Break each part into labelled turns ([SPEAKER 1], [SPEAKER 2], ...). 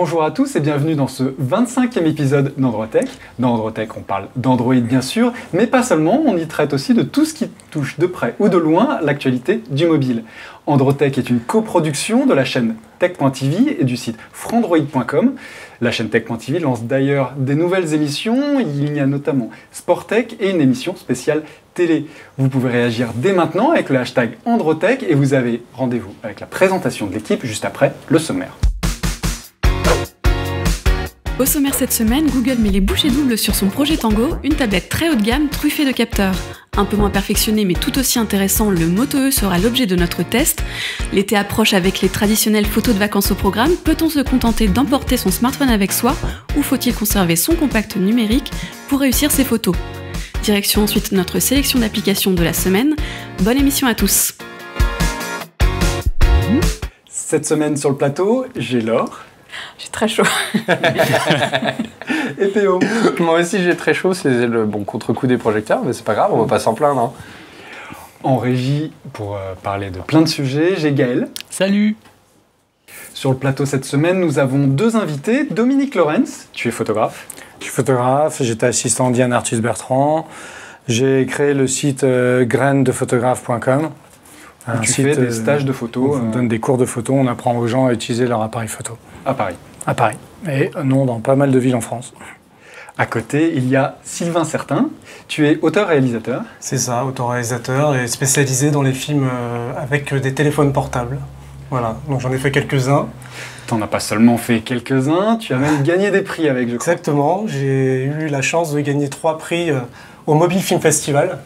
[SPEAKER 1] Bonjour à tous et bienvenue dans ce 25e épisode d'Androtech. Dans Androtech, on parle d'Android bien sûr, mais pas seulement, on y traite aussi de tout ce qui touche de près ou de loin l'actualité du mobile. Androtech est une coproduction de la chaîne Tech.tv et du site frandroid.com. La chaîne Tech.tv lance d'ailleurs des nouvelles émissions, il y a notamment Sportech et une émission spéciale télé. Vous pouvez réagir dès maintenant avec le hashtag Androtech et vous avez rendez-vous avec la présentation de l'équipe juste après le sommaire.
[SPEAKER 2] Au sommaire cette semaine, Google met les bouchées doubles sur son projet Tango, une tablette très haut de gamme truffée de capteurs. Un peu moins perfectionné mais tout aussi intéressant, le Moto E sera l'objet de notre test. L'été approche avec les traditionnelles photos de vacances au programme. Peut-on se contenter d'emporter son smartphone avec soi ou faut-il conserver son compact numérique pour réussir ses photos? Direction ensuite notre sélection d'applications de la semaine. Bonne émission à tous.
[SPEAKER 1] Cette semaine sur le plateau, j'ai Laure.
[SPEAKER 2] J'ai très chaud.
[SPEAKER 1] Et PO.
[SPEAKER 3] Moi aussi j'ai très chaud, c'est le bon contre-coup des projecteurs, mais c'est pas grave, on va pas s'en plaindre. Hein.
[SPEAKER 1] En régie, pour parler de plein de sujets, j'ai Gaël.
[SPEAKER 4] Salut.
[SPEAKER 1] Sur le plateau cette semaine, nous avons deux invités. Dominique Lorenz, tu es photographe.
[SPEAKER 5] Je suis photographe, j'étais assistant d'Yann Arthus-Bertrand. J'ai créé le site grainesdephotographe.com.
[SPEAKER 1] Tu fais des stages de photo.
[SPEAKER 5] On donne des cours de photo, on apprend aux gens à utiliser leur appareil photo.
[SPEAKER 1] À Paris.
[SPEAKER 5] À Paris. Et non, dans pas mal de villes en France.
[SPEAKER 1] À côté, il y a Sylvain Certain. Tu es auteur-réalisateur.
[SPEAKER 6] C'est ça, auteur-réalisateur et spécialisé dans les films avec des téléphones portables. Voilà, donc j'en ai fait quelques-uns.
[SPEAKER 1] T'en as pas seulement fait quelques-uns, tu as même gagné des prix avec, je crois.
[SPEAKER 6] Exactement, j'ai eu la chance de gagner 3 prix au Mobile Film Festival.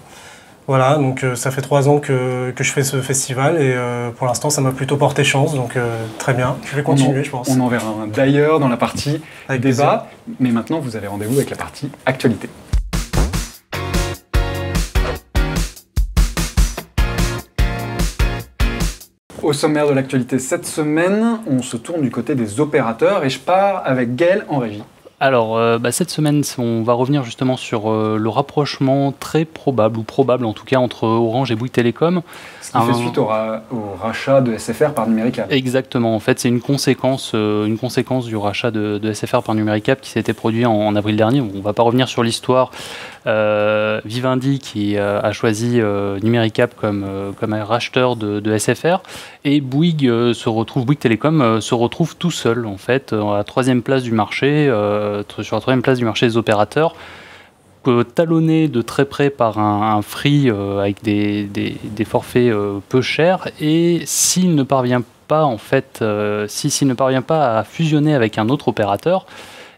[SPEAKER 6] Voilà, donc ça fait 3 ans que je fais ce festival et pour l'instant ça m'a plutôt porté chance, donc très bien. Je vais continuer, je pense.
[SPEAKER 1] On en verra un d'ailleurs dans la partie
[SPEAKER 6] avec
[SPEAKER 1] débat, mais maintenant vous avez rendez-vous avec la partie actualité. Au sommaire de l'actualité cette semaine, on se tourne du côté des opérateurs et je pars avec Gaël en régie.
[SPEAKER 4] Alors, cette semaine, on va revenir justement sur le rapprochement très probable, ou probable en tout cas, entre Orange et Bouygues Télécom.
[SPEAKER 1] Ce qui fait suite au rachat de SFR par Numéricable.
[SPEAKER 4] Exactement, en fait, c'est une conséquence du rachat de SFR par Numéricable qui s'était produit en avril dernier. On ne va pas revenir sur l'histoire. Vivendi qui a choisi Numéricable comme un racheteur de SFR et Bouygues Télécom se retrouve tout seul en fait à la 3e place du marché, sur la 3e place du marché des opérateurs, talonné de très près par un Free avec des forfaits peu chers, et s'il ne parvient pas en fait, s'il ne parvient pas à fusionner avec un autre opérateur,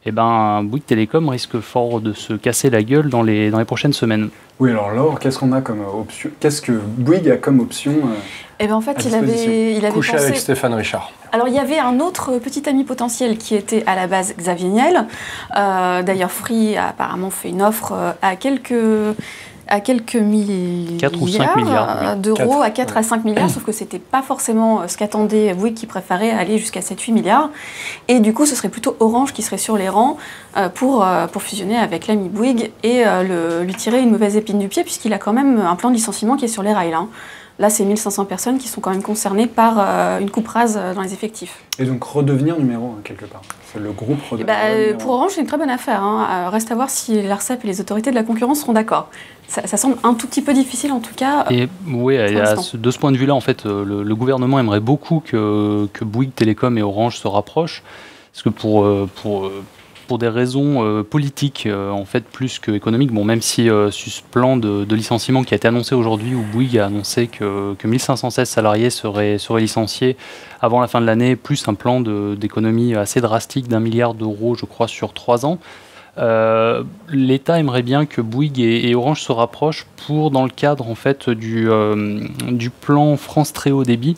[SPEAKER 4] eh ben, Bouygues Télécom risque fort de se casser la gueule dans les prochaines semaines.
[SPEAKER 1] Oui, alors Laure, qu'est-ce qu'on a comme option? Qu'est-ce que Bouygues a comme option
[SPEAKER 2] Eh ben en fait, il avait
[SPEAKER 3] couché
[SPEAKER 2] pensé...
[SPEAKER 3] avec Stéphane Richard.
[SPEAKER 2] Alors, il y avait un autre petit ami potentiel qui était à la base Xavier Niel. D'ailleurs, Free a apparemment fait une offre à quelques milliards,
[SPEAKER 4] 4 ou 5 milliards
[SPEAKER 2] d'euros, à 4 à 5 milliards, sauf que c'était pas forcément ce qu'attendait Bouygues, qui préférait aller jusqu'à 7-8 milliards. Et du coup, ce serait plutôt Orange qui serait sur les rangs pour fusionner avec l'ami Bouygues et lui tirer une mauvaise épine du pied, puisqu'il a quand même un plan de licenciement qui est sur les rails. Là, c'est 1500 personnes qui sont quand même concernées par une coupe rase dans les effectifs.
[SPEAKER 1] Et donc redevenir numéro 1 quelque part. C'est le groupe redevenir
[SPEAKER 2] pour Orange, c'est une très bonne affaire. Reste à voir si l'ARCEP et les autorités de la concurrence seront d'accord. Ça semble un tout petit peu difficile en tout cas.
[SPEAKER 4] Et oui, de ce point de vue-là, en fait, le gouvernement aimerait beaucoup que Bouygues Télécom et Orange se rapprochent, parce que pour des raisons politiques, en fait, plus qu'économiques. Bon, même si sur ce plan de licenciement qui a été annoncé aujourd'hui, où Bouygues a annoncé que 1516 salariés seraient licenciés avant la fin de l'année, plus un plan d'économie assez drastique d'1 milliard d'euros, je crois, sur 3 ans. L'État aimerait bien que Bouygues et Orange se rapprochent dans le cadre en fait, du plan France Très Haut Débit,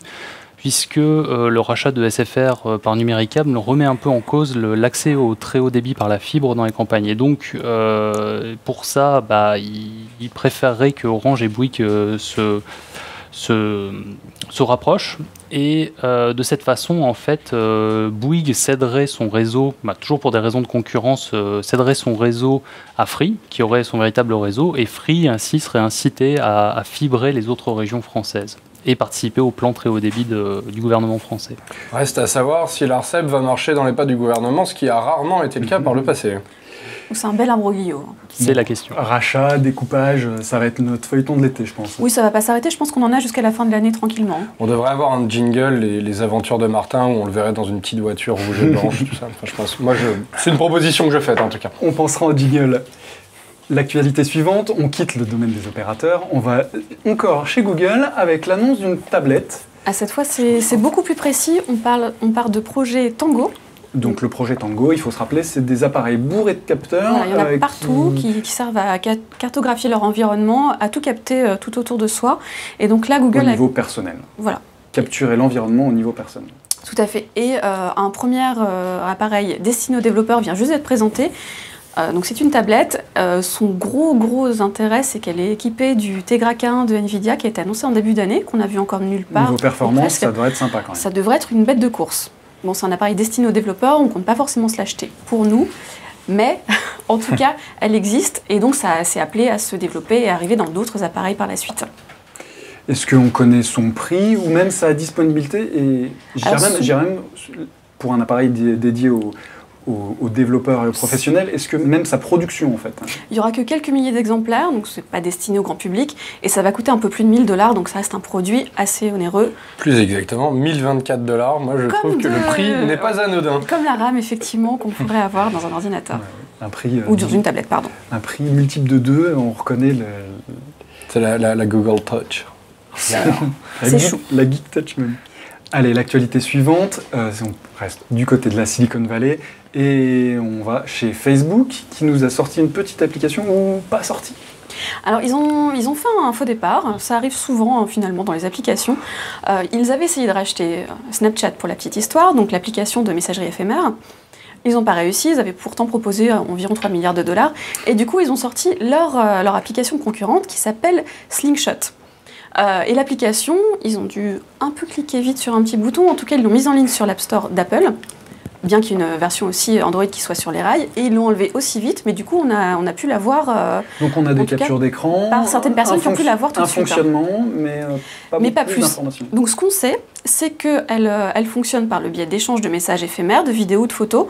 [SPEAKER 4] puisque le rachat de SFR par Numéricable remet un peu en cause l'accès au très haut débit par la fibre dans les campagnes. Et donc, pour ça, il préférerait que Orange et Bouygues se rapprochent. Et de cette façon, en fait, Bouygues céderait son réseau, toujours pour des raisons de concurrence, céderait son réseau à Free, qui aurait son véritable réseau, et Free ainsi serait incité à fibrer les autres régions françaises. et participer au plan très haut débit du gouvernement français.
[SPEAKER 3] Reste à savoir si l'ARCEP va marcher dans les pas du gouvernement, ce qui a rarement été le cas par le passé.
[SPEAKER 2] C'est un bel imbroglio.
[SPEAKER 4] C'est la question.
[SPEAKER 1] Rachat, découpage, ça va être notre feuilleton de l'été, je pense.
[SPEAKER 2] Oui, ça va pas s'arrêter. Je pense qu'on en a jusqu'à la fin de l'année tranquillement.
[SPEAKER 3] On devrait avoir un jingle, les aventures de Martin, où on le verrait dans une petite voiture rouge et blanche, tout ça. Enfin, je pense. C'est une proposition que je fais en tout cas.
[SPEAKER 1] On pensera au jingle. L'actualité suivante, on quitte le domaine des opérateurs. On va encore chez Google avec l'annonce d'une tablette.
[SPEAKER 2] À cette fois, c'est beaucoup plus précis. On parle de projet Tango.
[SPEAKER 1] Donc le projet Tango, il faut se rappeler, c'est des appareils bourrés de capteurs.
[SPEAKER 2] Voilà, il y en a partout qui servent à cartographier leur environnement, à tout capter tout autour de soi. Et donc là, Google...
[SPEAKER 1] Au niveau personnel.
[SPEAKER 2] Voilà.
[SPEAKER 1] Capturer l'environnement au niveau personnel.
[SPEAKER 2] Tout à fait. Et un premier appareil destiné aux développeurs vient juste d'être présenté. Donc c'est une tablette. Son gros intérêt, c'est qu'elle est équipée du Tegra K1 de Nvidia qui a été annoncé en début d'année, qu'on a vu encore nulle part.
[SPEAKER 1] Niveau performance, ça devrait être sympa quand même.
[SPEAKER 2] Ça devrait être une bête de course. Bon, c'est un appareil destiné aux développeurs, on ne compte pas forcément se l'acheter pour nous, mais en tout cas, elle existe et donc ça s'est appelé à se développer et à arriver dans d'autres appareils par la suite.
[SPEAKER 1] Est-ce qu'on connaît son prix ou même sa disponibilité? Et j'irais même pour un appareil dédié aux développeurs et aux professionnels, est-ce que même sa production en fait?
[SPEAKER 2] Il n'y aura que quelques milliers d'exemplaires, donc c'est pas destiné au grand public, et ça va coûter un peu plus de 1000 $, donc ça reste un produit assez onéreux.
[SPEAKER 3] Plus exactement, 1024 $. Moi je trouve que le prix n'est pas anodin.
[SPEAKER 2] Comme la RAM effectivement qu'on pourrait avoir dans un ordinateur.
[SPEAKER 1] Un prix,
[SPEAKER 2] ou dans une tablette, pardon.
[SPEAKER 1] Un prix multiple de 2, on reconnaît le...
[SPEAKER 3] C'est la Google Touch.
[SPEAKER 2] C'est chou.
[SPEAKER 1] La Geek Touch même. Allez, l'actualité suivante, on reste du côté de la Silicon Valley et on va chez Facebook qui nous a sorti une petite application ou pas sortie.
[SPEAKER 2] Alors ils ont fait un faux départ, ça arrive souvent finalement dans les applications. Ils avaient essayé de racheter Snapchat pour la petite histoire, donc l'application de messagerie éphémère. Ils n'ont pas réussi, ils avaient pourtant proposé environ 3 milliards $, et du coup ils ont sorti leur application concurrente qui s'appelle Slingshot. Et l'application, ils ont dû un peu cliquer vite sur un petit bouton, en tout cas ils l'ont mise en ligne sur l'App Store d'Apple, bien qu'il y ait une version aussi Android qui soit sur les rails, et ils l'ont enlevée aussi vite, mais du coup on a pu la voir...
[SPEAKER 1] Donc on a des captures d'écran,
[SPEAKER 2] par certaines personnes qui ont pu la voir tout de suite.
[SPEAKER 1] Un fonctionnement, mais pas plus d'informations.
[SPEAKER 2] Donc ce qu'on sait, c'est qu'elle fonctionne par le biais d'échanges de messages éphémères, de vidéos, de photos.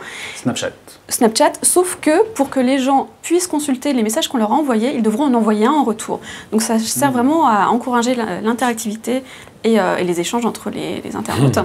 [SPEAKER 2] Snapchat, sauf que pour que les gens puissent consulter les messages qu'on leur a envoyés, ils devront en envoyer un en retour. Donc ça sert vraiment à encourager l'interactivité et les échanges entre les internautes.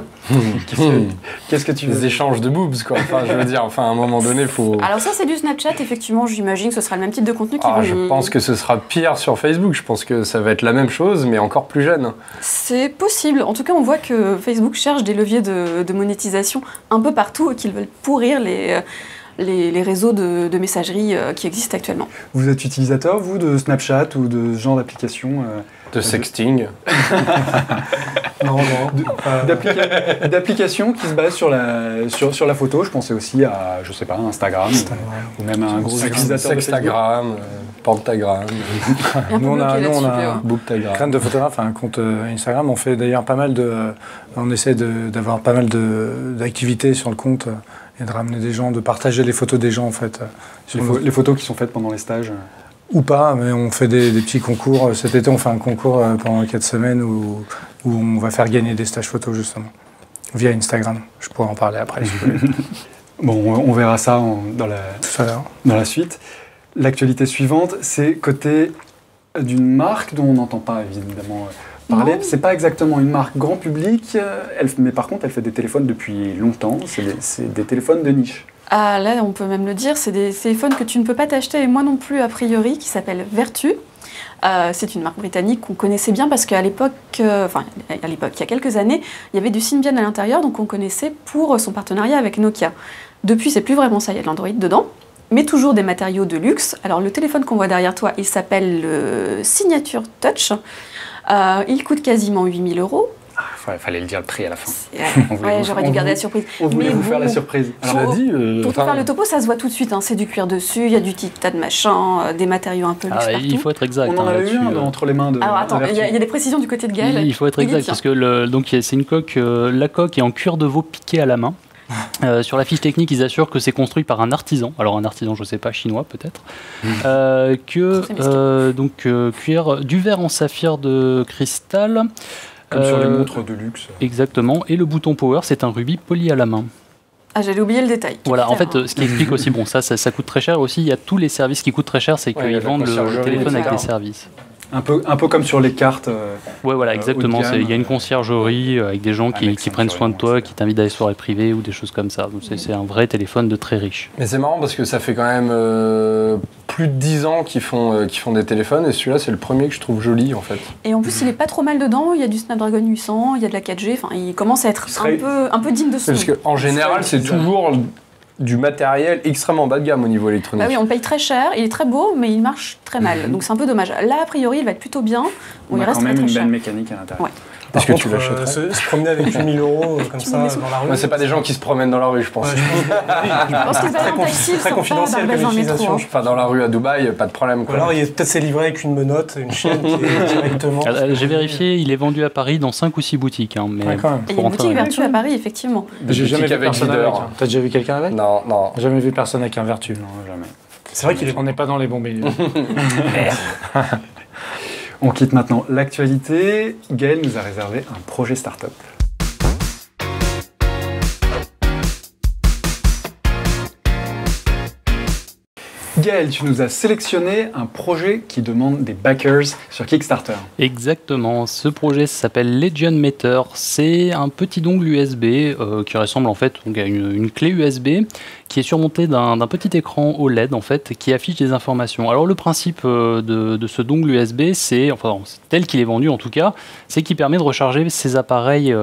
[SPEAKER 1] Qu'est-ce que tu veux?
[SPEAKER 3] Des échanges de boobs, quoi. Enfin, je veux dire, à un moment donné, il faut...
[SPEAKER 2] Alors ça, c'est du Snapchat, effectivement, j'imagine que ce sera le même type de contenu qui
[SPEAKER 3] Je pense que ce sera pire sur Facebook. Je pense que ça va être la même chose, mais encore plus jeune.
[SPEAKER 2] C'est possible. En tout cas, on voit que Facebook cherche des leviers de monétisation un peu partout et qu'ils veulent pourrir les réseaux de messagerie qui existent actuellement.
[SPEAKER 1] Vous êtes utilisateur, vous, de Snapchat ou de ce genre d'application
[SPEAKER 3] de sexting?
[SPEAKER 6] Non.
[SPEAKER 1] D'applications qui se basent sur la photo. Je pensais aussi à, je sais pas, Instagram. Ou même à un gros utilisateur de
[SPEAKER 3] Sextagram, Pentagram.
[SPEAKER 5] Nous, on a
[SPEAKER 3] Booktagram.
[SPEAKER 5] Graines de photographe, un compte Instagram. On fait d'ailleurs pas mal on essaie d'avoir pas mal d'activités sur le compte et de ramener des gens, de partager les photos des gens en fait.
[SPEAKER 1] Les photos qui sont faites pendant les stages.
[SPEAKER 5] Ou pas, mais on fait des petits concours. Cet été, on fait un concours pendant 4 semaines où on va faire gagner des stages photos, justement, via Instagram. Je pourrais en parler après, si vous voulez.
[SPEAKER 1] Bon, on verra ça dans la suite. L'actualité suivante, c'est côté d'une marque dont on n'entend pas, évidemment, parler. C'est pas exactement une marque grand public, mais par contre, elle fait des téléphones depuis longtemps. C'est des téléphones de niche.
[SPEAKER 2] Ah là, on peut même le dire, c'est des téléphones que tu ne peux pas t'acheter, et moi non plus a priori, qui s'appellent Vertu. C'est une marque britannique qu'on connaissait bien parce qu'à l'époque, il y a quelques années, il y avait du Symbian à l'intérieur, donc on connaissait pour son partenariat avec Nokia. Depuis, c'est plus vraiment ça, il y a de l'Android dedans, mais toujours des matériaux de luxe. Alors le téléphone qu'on voit derrière toi, il s'appelle le Signature Touch. Il coûte quasiment 8 000 €.
[SPEAKER 1] Il fallait le dire le prix à la fin.
[SPEAKER 2] Ouais, j'aurais dû garder la surprise.
[SPEAKER 1] On voulait vous faire la surprise.
[SPEAKER 2] Pour te faire le topo, ça se voit tout de suite. Hein. C'est du cuir dessus, il y a du titane machin, des matériaux un peu luxe partout.
[SPEAKER 4] Il faut être exact.
[SPEAKER 1] On en avait eu un entre les mains de...
[SPEAKER 2] Alors attends, il y a des précisions du côté de Gaël.
[SPEAKER 4] Il faut être exact, parce que c'est une coque, la coque est en cuir de veau piqué à la main. Sur la fiche technique, ils assurent que c'est construit par un artisan. Alors un artisan, je sais pas, chinois peut-être. Cuir, du verre en saphir de cristal.
[SPEAKER 1] Comme sur les montres de luxe.
[SPEAKER 4] Exactement. Et le bouton power, c'est un rubis poli à la main.
[SPEAKER 2] Ah, j'allais oublier le détail.
[SPEAKER 4] Voilà, en fait, ce qui explique aussi, bon, ça coûte très cher aussi. Il y a tous les services qui coûtent très cher, c'est qu'ils vendent le téléphone avec des services.
[SPEAKER 1] Un peu comme sur les cartes.
[SPEAKER 4] Ouais, voilà, exactement. Il y a une conciergerie avec des gens qui prennent soin de toi, qui t'invitent à des soirées privées ou des choses comme ça. Donc c'est un vrai téléphone de très riche.
[SPEAKER 3] Mais c'est marrant parce que ça fait quand même plus de 10 ans qu'ils font des téléphones et celui-là c'est le premier que je trouve joli en fait.
[SPEAKER 2] Et en plus il est pas trop mal dedans, il y a du Snapdragon 800, il y a de la 4G, enfin il commence à être un peu digne de son nom.
[SPEAKER 3] Parce qu'en général c'est toujours du matériel extrêmement bas de gamme au niveau électronique.
[SPEAKER 2] Bah oui, on paye très cher, il est très beau, mais il marche très mal. Donc c'est un peu dommage. Là, a priori, il va être plutôt bien.
[SPEAKER 1] On a quand même une belle mécanique à l'intérieur.
[SPEAKER 2] Ouais.
[SPEAKER 3] Est-ce que tu l'achèterais
[SPEAKER 6] se promener avec 8 000 € comme ça dans la rue.
[SPEAKER 3] C'est pas des gens qui se promènent dans la rue, je pense.
[SPEAKER 2] Je pense qu'ils allaient en taxi,
[SPEAKER 6] très confidentiel comme utilisation.
[SPEAKER 3] Enfin, dans la rue à Dubaï, pas de problème.
[SPEAKER 6] Ou alors, peut-être c'est livré avec une menotte, une chaîne qui est directement.
[SPEAKER 4] J'ai vérifié, il est vendu à Paris dans 5 ou 6 boutiques. Hein, mais
[SPEAKER 5] quand même.
[SPEAKER 2] Et il y a une boutique Vertu à Paris, effectivement.
[SPEAKER 5] J'ai jamais vu personne avec. T'as déjà vu quelqu'un avec?
[SPEAKER 3] Non.
[SPEAKER 5] Jamais vu personne avec un Vertu.
[SPEAKER 1] Non, jamais.
[SPEAKER 6] C'est vrai qu'il est.
[SPEAKER 5] On n'est pas dans les bons milieux.
[SPEAKER 1] On quitte maintenant l'actualité. Gaël nous a réservé un projet start-up. Gaël, tu nous as sélectionné un projet qui demande des backers sur Kickstarter.
[SPEAKER 4] Exactement, ce projet s'appelle Legion Meter. C'est un petit dongle USB qui ressemble en fait à une clé USB qui est surmontée d'un petit écran OLED en fait qui affiche des informations. Alors le principe de ce dongle USB, c'est tel qu'il est vendu en tout cas, c'est qu'il permet de recharger ces appareils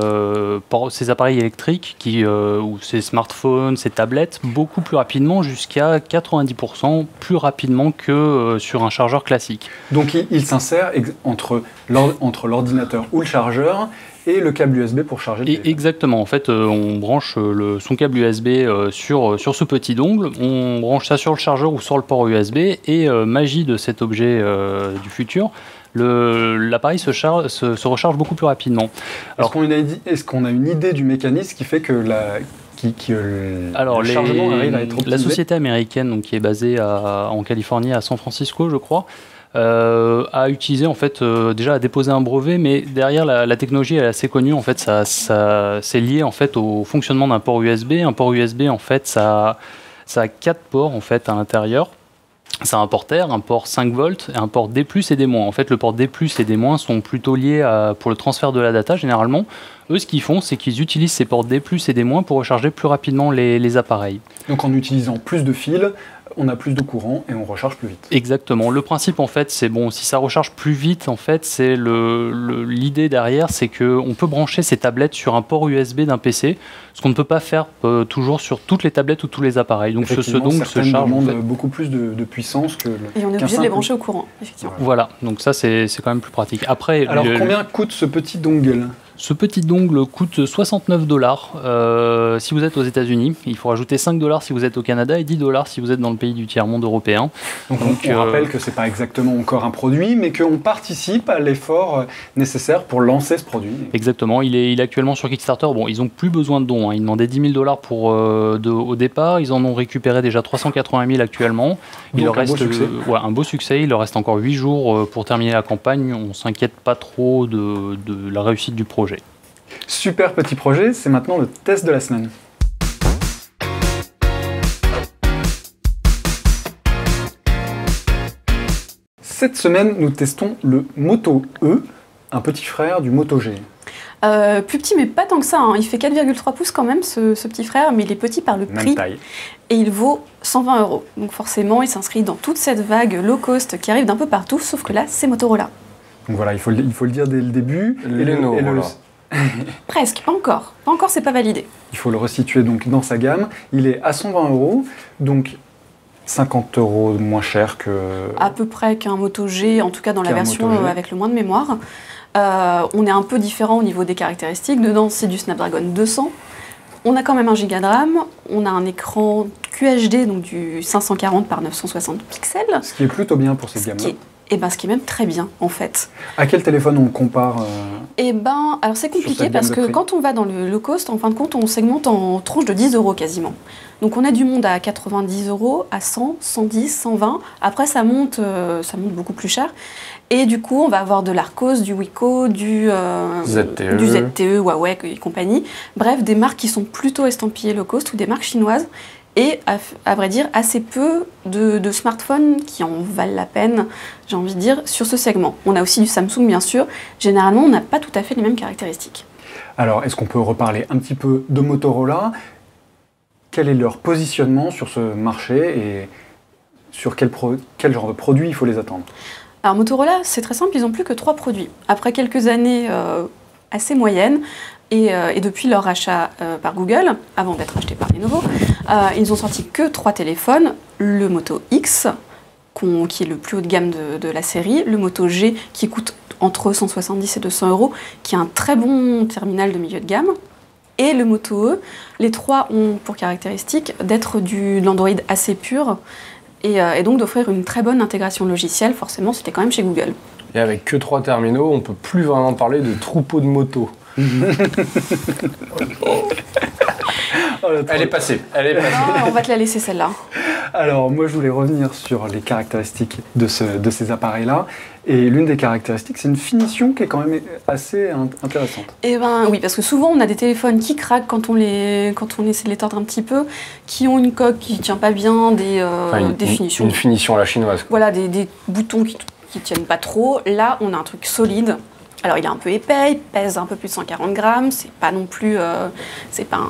[SPEAKER 4] électriques ou ces smartphones, ces tablettes beaucoup plus rapidement, jusqu'à 90% plus rapidement que sur un chargeur classique.
[SPEAKER 1] Donc il s'insère entre l'ordinateur ou le chargeur et le câble USB pour charger le téléphone.
[SPEAKER 4] Exactement, en fait on branche son câble USB sur ce petit dongle, on branche ça sur le chargeur ou sur le port USB et magie de cet objet du futur, l'appareil se recharge beaucoup plus rapidement.
[SPEAKER 1] Est-ce qu'on a une idée du mécanisme qui fait que le chargement arrive à être optimisé?
[SPEAKER 4] La société américaine donc, qui est basée en Californie, à San Francisco je crois, a utilisé en fait déjà a déposé un brevet, mais derrière la technologie elle est assez connue en fait, ça c'est lié en fait au fonctionnement d'un port USB. Un port USB en fait ça a 4 ports en fait à l'intérieur. C'est un port R, un port 5 volts et un port D+, et D-. En fait, le port D+, et D- sont plutôt liés pour le transfert de la data, généralement. Eux, ce qu'ils font, c'est qu'ils utilisent ces ports D+, et D- pour recharger plus rapidement les appareils.
[SPEAKER 1] Donc, en utilisant plus de fils, on a plus de courant et on recharge plus vite.
[SPEAKER 4] Exactement. Le principe, en fait, c'est bon, si ça recharge plus vite, en fait, c'est l'idée derrière, c'est qu'on peut brancher ces tablettes sur un port USB d'un PC, ce qu'on ne peut pas faire toujours sur toutes les tablettes ou tous les appareils. Donc ce dongle se charge
[SPEAKER 1] beaucoup plus de puissance que
[SPEAKER 2] et on est obligé de les brancher au courant, effectivement.
[SPEAKER 4] Voilà, donc ça c'est quand même plus pratique. Après,
[SPEAKER 1] alors combien coûte ce petit dongle?
[SPEAKER 4] Ce petit dongle coûte $69 si vous êtes aux États-Unis. Il faut rajouter $5 si vous êtes au Canada et $10 si vous êtes dans le pays du tiers-monde européen.
[SPEAKER 1] Donc on rappelle que ce n'est pas exactement encore un produit, mais qu'on participe à l'effort nécessaire pour lancer ce produit.
[SPEAKER 4] Exactement. Il est actuellement sur Kickstarter. Bon, ils n'ont plus besoin de dons. Ils demandaient $10 000 au départ. Ils en ont récupéré déjà 380 000 actuellement. Il leur reste un beau succès. Il leur reste encore 8 jours pour terminer la campagne. On ne s'inquiète pas trop de la réussite du projet.
[SPEAKER 1] Super petit projet, c'est maintenant le test de la semaine. Cette semaine, nous testons le Moto E, un petit frère du Moto G.
[SPEAKER 2] Plus petit, mais pas tant que ça. Hein. Il fait 4,3 pouces quand même, ce petit frère, mais il est petit par le prix.
[SPEAKER 1] Même taille.
[SPEAKER 2] Et il vaut 120 €. Donc forcément, il s'inscrit dans toute cette vague low cost qui arrive d'un peu partout, sauf que là, c'est Motorola.
[SPEAKER 1] Donc voilà, il faut le dire dès le début.
[SPEAKER 2] Presque, pas encore. Pas encore, c'est pas validé.
[SPEAKER 1] Il faut le resituer donc dans sa gamme. Il est à 120 €, donc 50 € moins cher que...
[SPEAKER 2] À peu près qu'un Moto G, en tout cas dans la version avec le moins de mémoire. On est un peu différent au niveau des caractéristiques. Dedans, c'est du Snapdragon 200. On a quand même 1 Go de RAM. On a un écran QHD, donc du 540 par 960 pixels.
[SPEAKER 1] Ce qui est plutôt bien pour cette gamme-là.
[SPEAKER 2] Ce qui est même très bien, en fait.
[SPEAKER 1] À quel téléphone on compare
[SPEAKER 2] Eh ben, alors c'est compliqué parce que quand on va dans le low cost, en fin de compte, on segmente en tranches de 10 € quasiment. Donc on a du monde à 90 €, à 100, 110, 120. Après, ça monte beaucoup plus cher. Et du coup, on va avoir de l'Arcos, du Wiko, du ZTE, Huawei et compagnie. Bref, des marques qui sont plutôt estampillées low cost ou des marques chinoises. Et à vrai dire, assez peu de smartphones qui en valent la peine, j'ai envie de dire, sur ce segment. On a aussi du Samsung, bien sûr. Généralement, on n'a pas tout à fait les mêmes caractéristiques.
[SPEAKER 1] Alors, est-ce qu'on peut reparler un petit peu de Motorola? Quel est leur positionnement sur ce marché et sur quel genre de produits il faut les attendre?
[SPEAKER 2] Alors, Motorola, c'est très simple, ils n'ont plus que 3 produits. Après quelques années assez moyennes, et depuis leur rachat par Google, avant d'être acheté par Lenovo, ils n'ont sorti que 3 téléphones. Le Moto X, qui est le plus haut de gamme de la série, le Moto G, qui coûte entre 170 et 200 €, qui est un très bon terminal de milieu de gamme, et le Moto E. Les 3 ont pour caractéristique d'être de l'Android assez pur, et donc d'offrir une très bonne intégration logicielle. Forcément, c'était quand même chez Google.
[SPEAKER 3] Et avec que 3 terminaux, on ne peut plus vraiment parler de troupeau de motos. Elle est passée.
[SPEAKER 2] On va te la laisser celle-là.
[SPEAKER 1] Alors moi je voulais revenir sur les caractéristiques de ces appareils-là. Et l'une des caractéristiques, c'est une finition qui est quand même assez intéressante.
[SPEAKER 2] Eh ben oui, parce que souvent on a des téléphones qui craquent quand on essaie de les tordre un petit peu, qui ont une coque qui ne tient pas bien, des finitions.
[SPEAKER 3] Une finition à la chinoise. Quoi.
[SPEAKER 2] Voilà, des boutons qui tiennent pas trop. Là, on a un truc solide. Alors il est un peu épais, il pèse un peu plus de 140 grammes, c'est pas non plus, c'est pas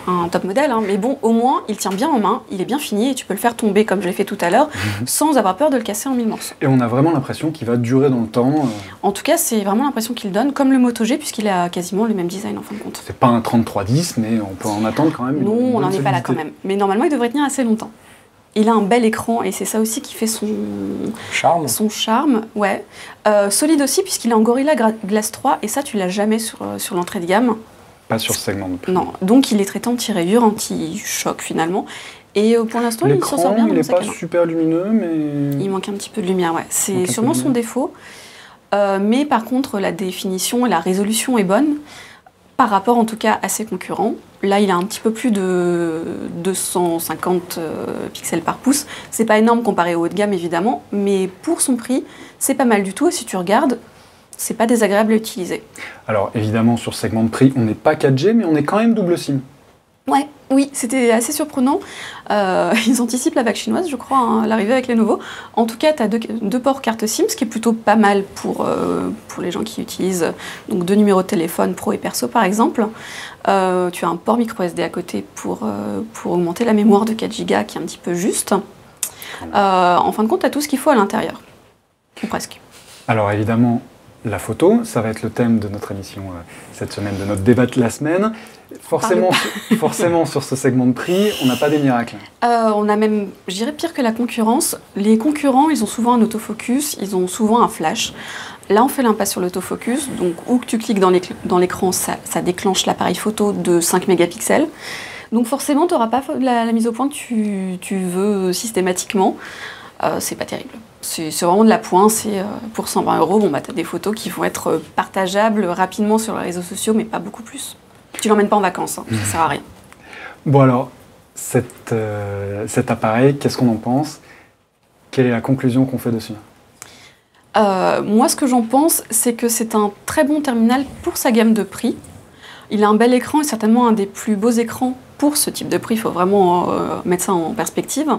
[SPEAKER 2] un top modèle, hein, mais bon, au moins il tient bien en main, il est bien fini et tu peux le faire tomber comme je l'ai fait tout à l'heure, sans avoir peur de le casser en 1000 morceaux.
[SPEAKER 1] Et on a vraiment l'impression qu'il va durer dans le temps.
[SPEAKER 2] En tout cas, c'est vraiment l'impression qu'il donne, comme le Moto G, puisqu'il a quasiment le même design en fin de compte.
[SPEAKER 1] C'est pas un 3310, mais on peut en attendre quand même.
[SPEAKER 2] Non, on n'en est pas là quand même, mais normalement il devrait tenir assez longtemps. Il a un bel écran et c'est ça aussi qui fait son charme. Ouais. Solide aussi puisqu'il est en Gorilla Glass 3 et ça tu l'as jamais sur l'entrée de gamme.
[SPEAKER 1] Pas sur ce segment de prix.
[SPEAKER 2] Non, donc il est traité anti-rayures, anti-choc finalement. Et pour l'instant il s'en sort bien.
[SPEAKER 1] Il n'est pas super lumineux mais...
[SPEAKER 2] Il manque un petit peu de lumière, ouais. C'est sûrement son défaut. Mais par contre la définition et la résolution est bonne. Par rapport en tout cas à ses concurrents. Là, il a un petit peu plus de 250 pixels par pouce. C'est pas énorme comparé au haut de gamme évidemment, mais pour son prix, c'est pas mal du tout. Et si tu regardes, c'est pas désagréable à utiliser. Alors
[SPEAKER 1] évidemment, sur ce segment de prix, on n'est pas 4G, mais on est quand même double SIM.
[SPEAKER 2] Ouais, oui, c'était assez surprenant. Ils anticipent la vague chinoise, je crois, hein, l'arrivée avec Lenovo. En tout cas, tu as deux ports carte SIM, ce qui est plutôt pas mal pour les gens qui utilisent donc 2 numéros de téléphone pro et perso, par exemple. Tu as un port micro SD à côté pour augmenter la mémoire de 4 Go, qui est un petit peu juste. En fin de compte, tu as tout ce qu'il faut à l'intérieur. Ou presque.
[SPEAKER 1] Alors évidemment, la photo, ça va être le thème de notre émission cette semaine, de notre débat de la semaine. Forcément, sur ce segment de prix, on n'a pas des miracles.
[SPEAKER 2] On a même, je dirais, pire que la concurrence. Les concurrents, ils ont souvent un autofocus, ils ont souvent un flash. Là, on fait l'impasse sur l'autofocus. Donc, où que tu cliques dans l'écran, ça déclenche l'appareil photo de 5 mégapixels. Donc, forcément, tu n'auras pas la mise au point que tu veux systématiquement. C'est pas terrible. C'est vraiment de la pointe. Pour 120 €, bon, bah, tu as des photos qui vont être partageables rapidement sur les réseaux sociaux, mais pas beaucoup plus. Tu l'emmènes pas en vacances, hein, ça sert à rien.
[SPEAKER 1] Bon alors, cet appareil, qu'est-ce qu'on en pense? Quelle est la conclusion qu'on fait dessus?
[SPEAKER 2] Moi, ce que j'en pense, c'est que c'est un très bon terminal pour sa gamme de prix. Il a un bel écran et certainement un des plus beaux écrans pour ce type de prix. Il faut vraiment mettre ça en perspective.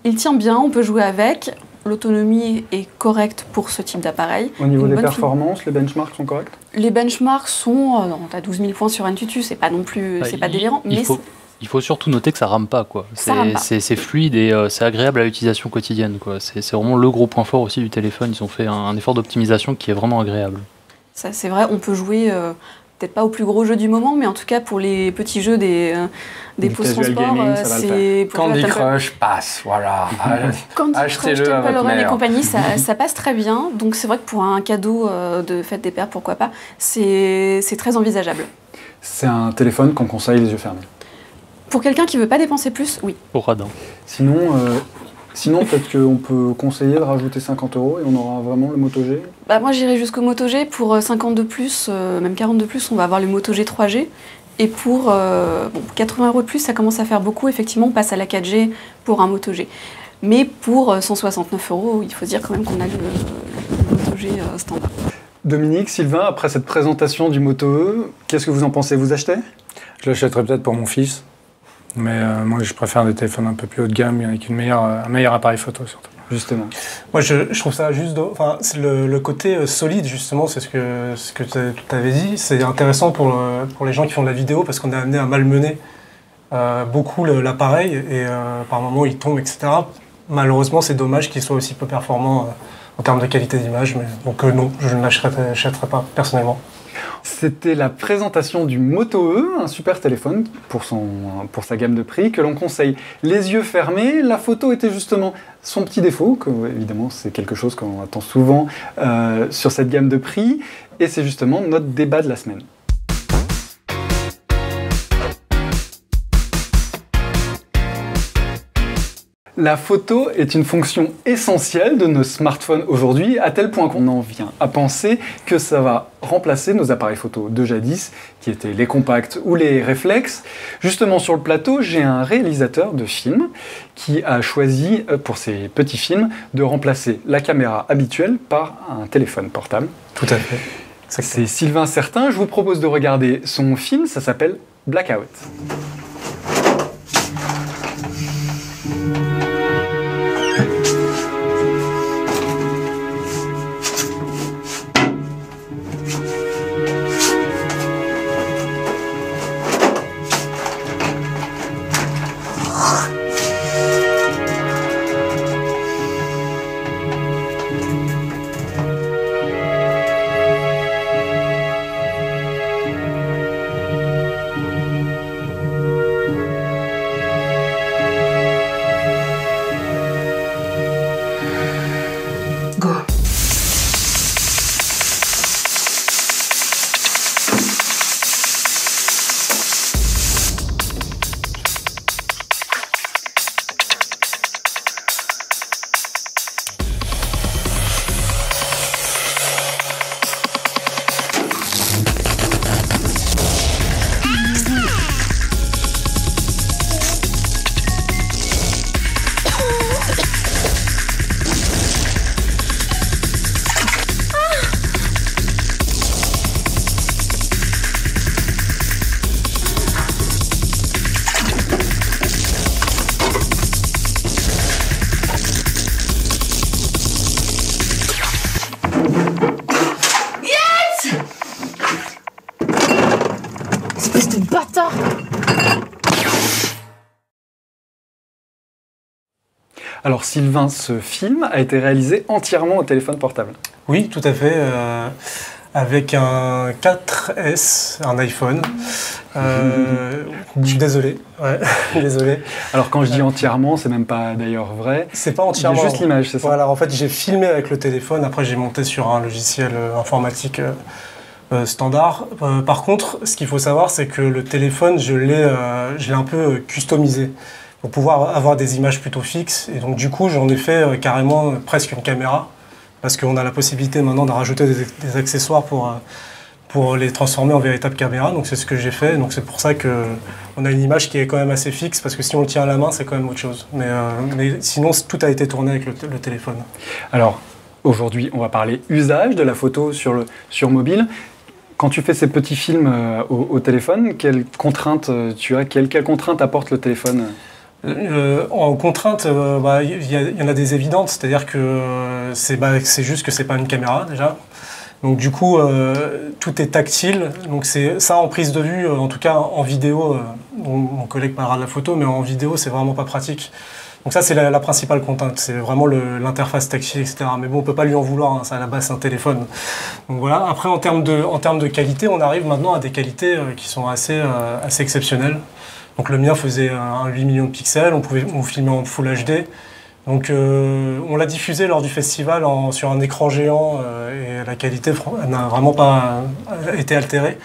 [SPEAKER 2] Il tient bien, on peut jouer avec. L'autonomie est correcte pour ce type d'appareil.
[SPEAKER 1] Au niveau des performances, les benchmarks sont corrects? Les
[SPEAKER 2] benchmarks sont... tu as 12 000 points sur Antutu, c'est pas non plus c'est pas délirant.
[SPEAKER 4] Il faut surtout noter que ça rame pas, quoi. C'est fluide et c'est agréable à l'utilisation quotidienne, quoi. C'est vraiment le gros point fort aussi du téléphone. Ils ont fait un effort d'optimisation qui est vraiment agréable.
[SPEAKER 2] Ça, c'est vrai, on peut jouer... peut-être pas au plus gros jeu du moment, mais en tout cas pour les petits jeux des pauses transport, c'est...
[SPEAKER 3] Candy Crush passe, voilà. Achetez-le à votre mère.
[SPEAKER 2] Et compagnie, ça passe très bien. Donc c'est vrai que pour un cadeau de fête des pères, pourquoi pas, c'est très envisageable.
[SPEAKER 1] C'est un téléphone qu'on conseille les yeux fermés.
[SPEAKER 2] Pour quelqu'un qui veut pas dépenser plus, oui.
[SPEAKER 4] Au radin.
[SPEAKER 1] Sinon, Sinon, peut-être qu'on peut conseiller de rajouter 50 € et on aura vraiment le Moto G.
[SPEAKER 2] Bah, moi, j'irai jusqu'au Moto G. Pour 50 de plus, même 40 de plus, on va avoir le Moto G 3G. Et pour 80 € de plus, ça commence à faire beaucoup. Effectivement, on passe à la 4G pour un Moto G. Mais pour 169 €, il faut dire quand même qu'on a le Moto G standard.
[SPEAKER 1] Dominique, Sylvain, après cette présentation du Moto E, qu'est-ce que vous en pensez? Vous achetez?
[SPEAKER 5] Je l'achèterais peut-être pour mon fils. Mais moi, je préfère des téléphones un peu plus haut de gamme avec un meilleur appareil photo, surtout.
[SPEAKER 1] Justement.
[SPEAKER 6] Moi, je trouve ça juste... Enfin, c'est le côté solide, justement, c'est ce que tu avais dit. C'est intéressant pour les gens qui font de la vidéo, parce qu'on est amené à malmener beaucoup l'appareil, et par moments, il tombe, etc. Malheureusement, c'est dommage qu'il soit aussi peu performant en termes de qualité d'image. Donc non, je ne l'achèterai pas, personnellement.
[SPEAKER 1] C'était la présentation du Moto E, un super téléphone pour sa gamme de prix que l'on conseille les yeux fermés. La photo était justement son petit défaut, que évidemment c'est quelque chose qu'on attend souvent sur cette gamme de prix, et c'est justement notre débat de la semaine. La photo est une fonction essentielle de nos smartphones aujourd'hui, à tel point qu'on en vient à penser que ça va remplacer nos appareils photo de jadis, qui étaient les compacts ou les réflexes. Justement, sur le plateau, j'ai un réalisateur de films qui a choisi, pour ses petits films, de remplacer la caméra habituelle par un téléphone portable.
[SPEAKER 6] Tout à fait.
[SPEAKER 1] C'est Sylvain Certain. Je vous propose de regarder son film, ça s'appelle Blackout. Alors Sylvain, ce film a été réalisé entièrement au téléphone portable.
[SPEAKER 6] Oui, tout à fait, avec un 4S, un iPhone. Je suis désolé, ouais, désolé.
[SPEAKER 1] Alors quand je dis entièrement, c'est même pas d'ailleurs vrai.
[SPEAKER 6] C'est pas entièrement.
[SPEAKER 1] Il y a juste l'image, c'est ça?
[SPEAKER 6] Voilà, en fait j'ai filmé avec le téléphone, après j'ai monté sur un logiciel informatique standard. Par contre, ce qu'il faut savoir, c'est que le téléphone, je l'ai un peu customisé pour pouvoir avoir des images plutôt fixes. Et donc du coup, j'en ai fait carrément presque une caméra, parce qu'on a la possibilité maintenant de rajouter des accessoires pour les transformer en véritable caméra. Donc c'est ce que j'ai fait. Donc c'est pour ça qu'on a une image qui est quand même assez fixe, parce que si on le tient à la main, c'est quand même autre chose. Mais sinon, tout a été tourné avec le téléphone.
[SPEAKER 1] Alors aujourd'hui, on va parler usage de la photo sur mobile. Quand tu fais ces petits films au téléphone, quelles contraintes tu as? Quelles contraintes apporte le téléphone?
[SPEAKER 6] En contrainte, il y en a des évidentes, c'est-à-dire que c'est juste que c'est pas une caméra déjà. Donc du coup, tout est tactile. Donc c'est ça en prise de vue, en tout cas en vidéo. Mon collègue parlera de la photo, mais en vidéo, c'est vraiment pas pratique. Donc ça, c'est la principale contrainte, c'est vraiment l'interface tactile, etc. Mais bon, on peut pas lui en vouloir, hein, ça à la base c'est un téléphone. Donc voilà. Après, en termes de qualité, on arrive maintenant à des qualités qui sont assez exceptionnelles. Donc le mien faisait un 8 millions de pixels, on filmait en Full HD. Donc on l'a diffusé lors du festival sur un écran géant et la qualité n'a vraiment pas été altérée.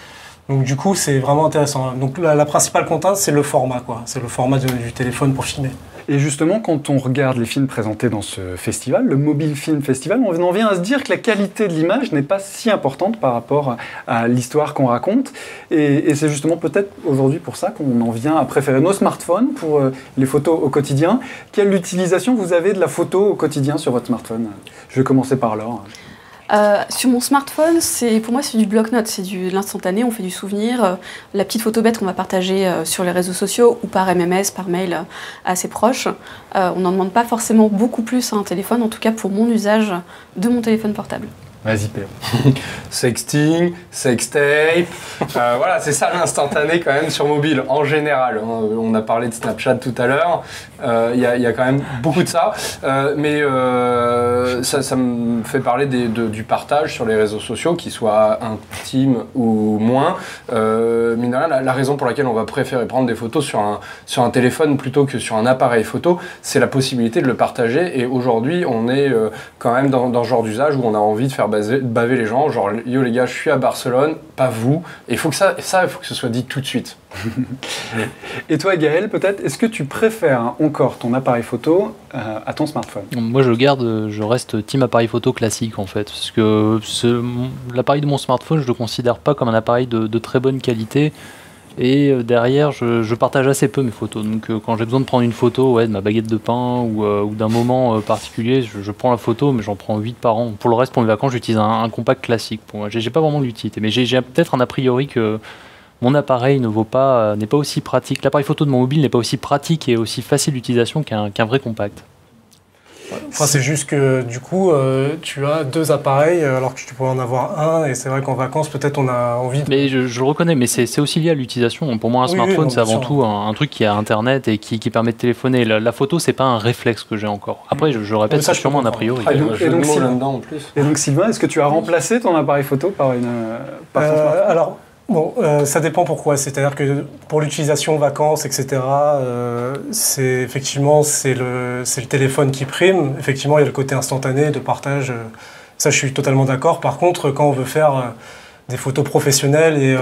[SPEAKER 6] Donc du coup, c'est vraiment intéressant. Donc la principale contrainte, c'est le format, quoi. C'est le format du téléphone pour filmer.
[SPEAKER 1] Et justement, quand on regarde les films présentés dans ce festival, le Mobile Film Festival, on en vient à se dire que la qualité de l'image n'est pas si importante par rapport à l'histoire qu'on raconte. Et c'est justement peut-être aujourd'hui pour ça qu'on en vient à préférer nos smartphones pour les photos au quotidien. Quelle utilisation vous avez de la photo au quotidien sur votre smartphone? Je vais commencer par Laure.
[SPEAKER 2] Sur mon smartphone, pour moi c'est du bloc-notes, c'est de l'instantané, on fait du souvenir, la petite photo bête qu'on va partager sur les réseaux sociaux ou par MMS, par mail à ses proches. On n'en demande pas forcément beaucoup plus à un téléphone, en tout cas pour mon usage de mon téléphone portable.
[SPEAKER 1] Vas-y, Péo.
[SPEAKER 3] Sexting, sextape, voilà, c'est ça l'instantané quand même sur mobile, en général. On a parlé de Snapchat tout à l'heure, il y a quand même beaucoup de ça, mais ça me fait parler du partage sur les réseaux sociaux, qu'il soit intime ou moins. Mine de rien, la raison pour laquelle on va préférer prendre des photos sur un téléphone plutôt que sur un appareil photo, c'est la possibilité de le partager, et aujourd'hui on est quand même dans ce genre d'usage où on a envie de faire baver les gens, genre yo les gars, je suis à Barcelone, pas vous, et il faut que il faut que ce soit dit tout de suite.
[SPEAKER 1] Et toi, Gaël, peut-être, est-ce que tu préfères encore ton appareil photo à ton smartphone?
[SPEAKER 4] Moi, je reste team appareil photo classique en fait, parce que l'appareil de mon smartphone, je le considère pas comme un appareil de très bonne qualité. Et derrière, je partage assez peu mes photos. Donc quand j'ai besoin de prendre une photo de ma baguette de pain ou d'un moment particulier, je prends la photo, mais j'en prends 8 par an. Pour le reste, pour mes vacances, j'utilise un compact classique. Pour moi, j'ai pas vraiment d'utilité. Mais j'ai peut-être un a priori que mon appareil n'est pas aussi pratique. L'appareil photo de mon mobile n'est pas aussi pratique et aussi facile d'utilisation qu'un vrai compact.
[SPEAKER 6] Enfin, c'est juste que du coup, tu as deux appareils alors que tu pourrais en avoir un, et c'est vrai qu'en vacances, peut-être on a envie de...
[SPEAKER 4] Mais je le reconnais, mais c'est aussi lié à l'utilisation. Pour moi, un smartphone, c'est avant tout un truc qui a Internet et qui permet de téléphoner. La photo, c'est pas un réflexe que j'ai encore. Après, je répète, c'est sûrement un a priori.
[SPEAKER 1] Et donc, Sylvain, est-ce que tu as remplacé ton appareil photo par ton smartphone?
[SPEAKER 6] Alors, bon, ça dépend pourquoi. C'est-à-dire que pour l'utilisation vacances, etc., effectivement, c'est le téléphone qui prime. Effectivement, il y a le côté instantané de partage. Ça, je suis totalement d'accord. Par contre, quand on veut faire des photos professionnelles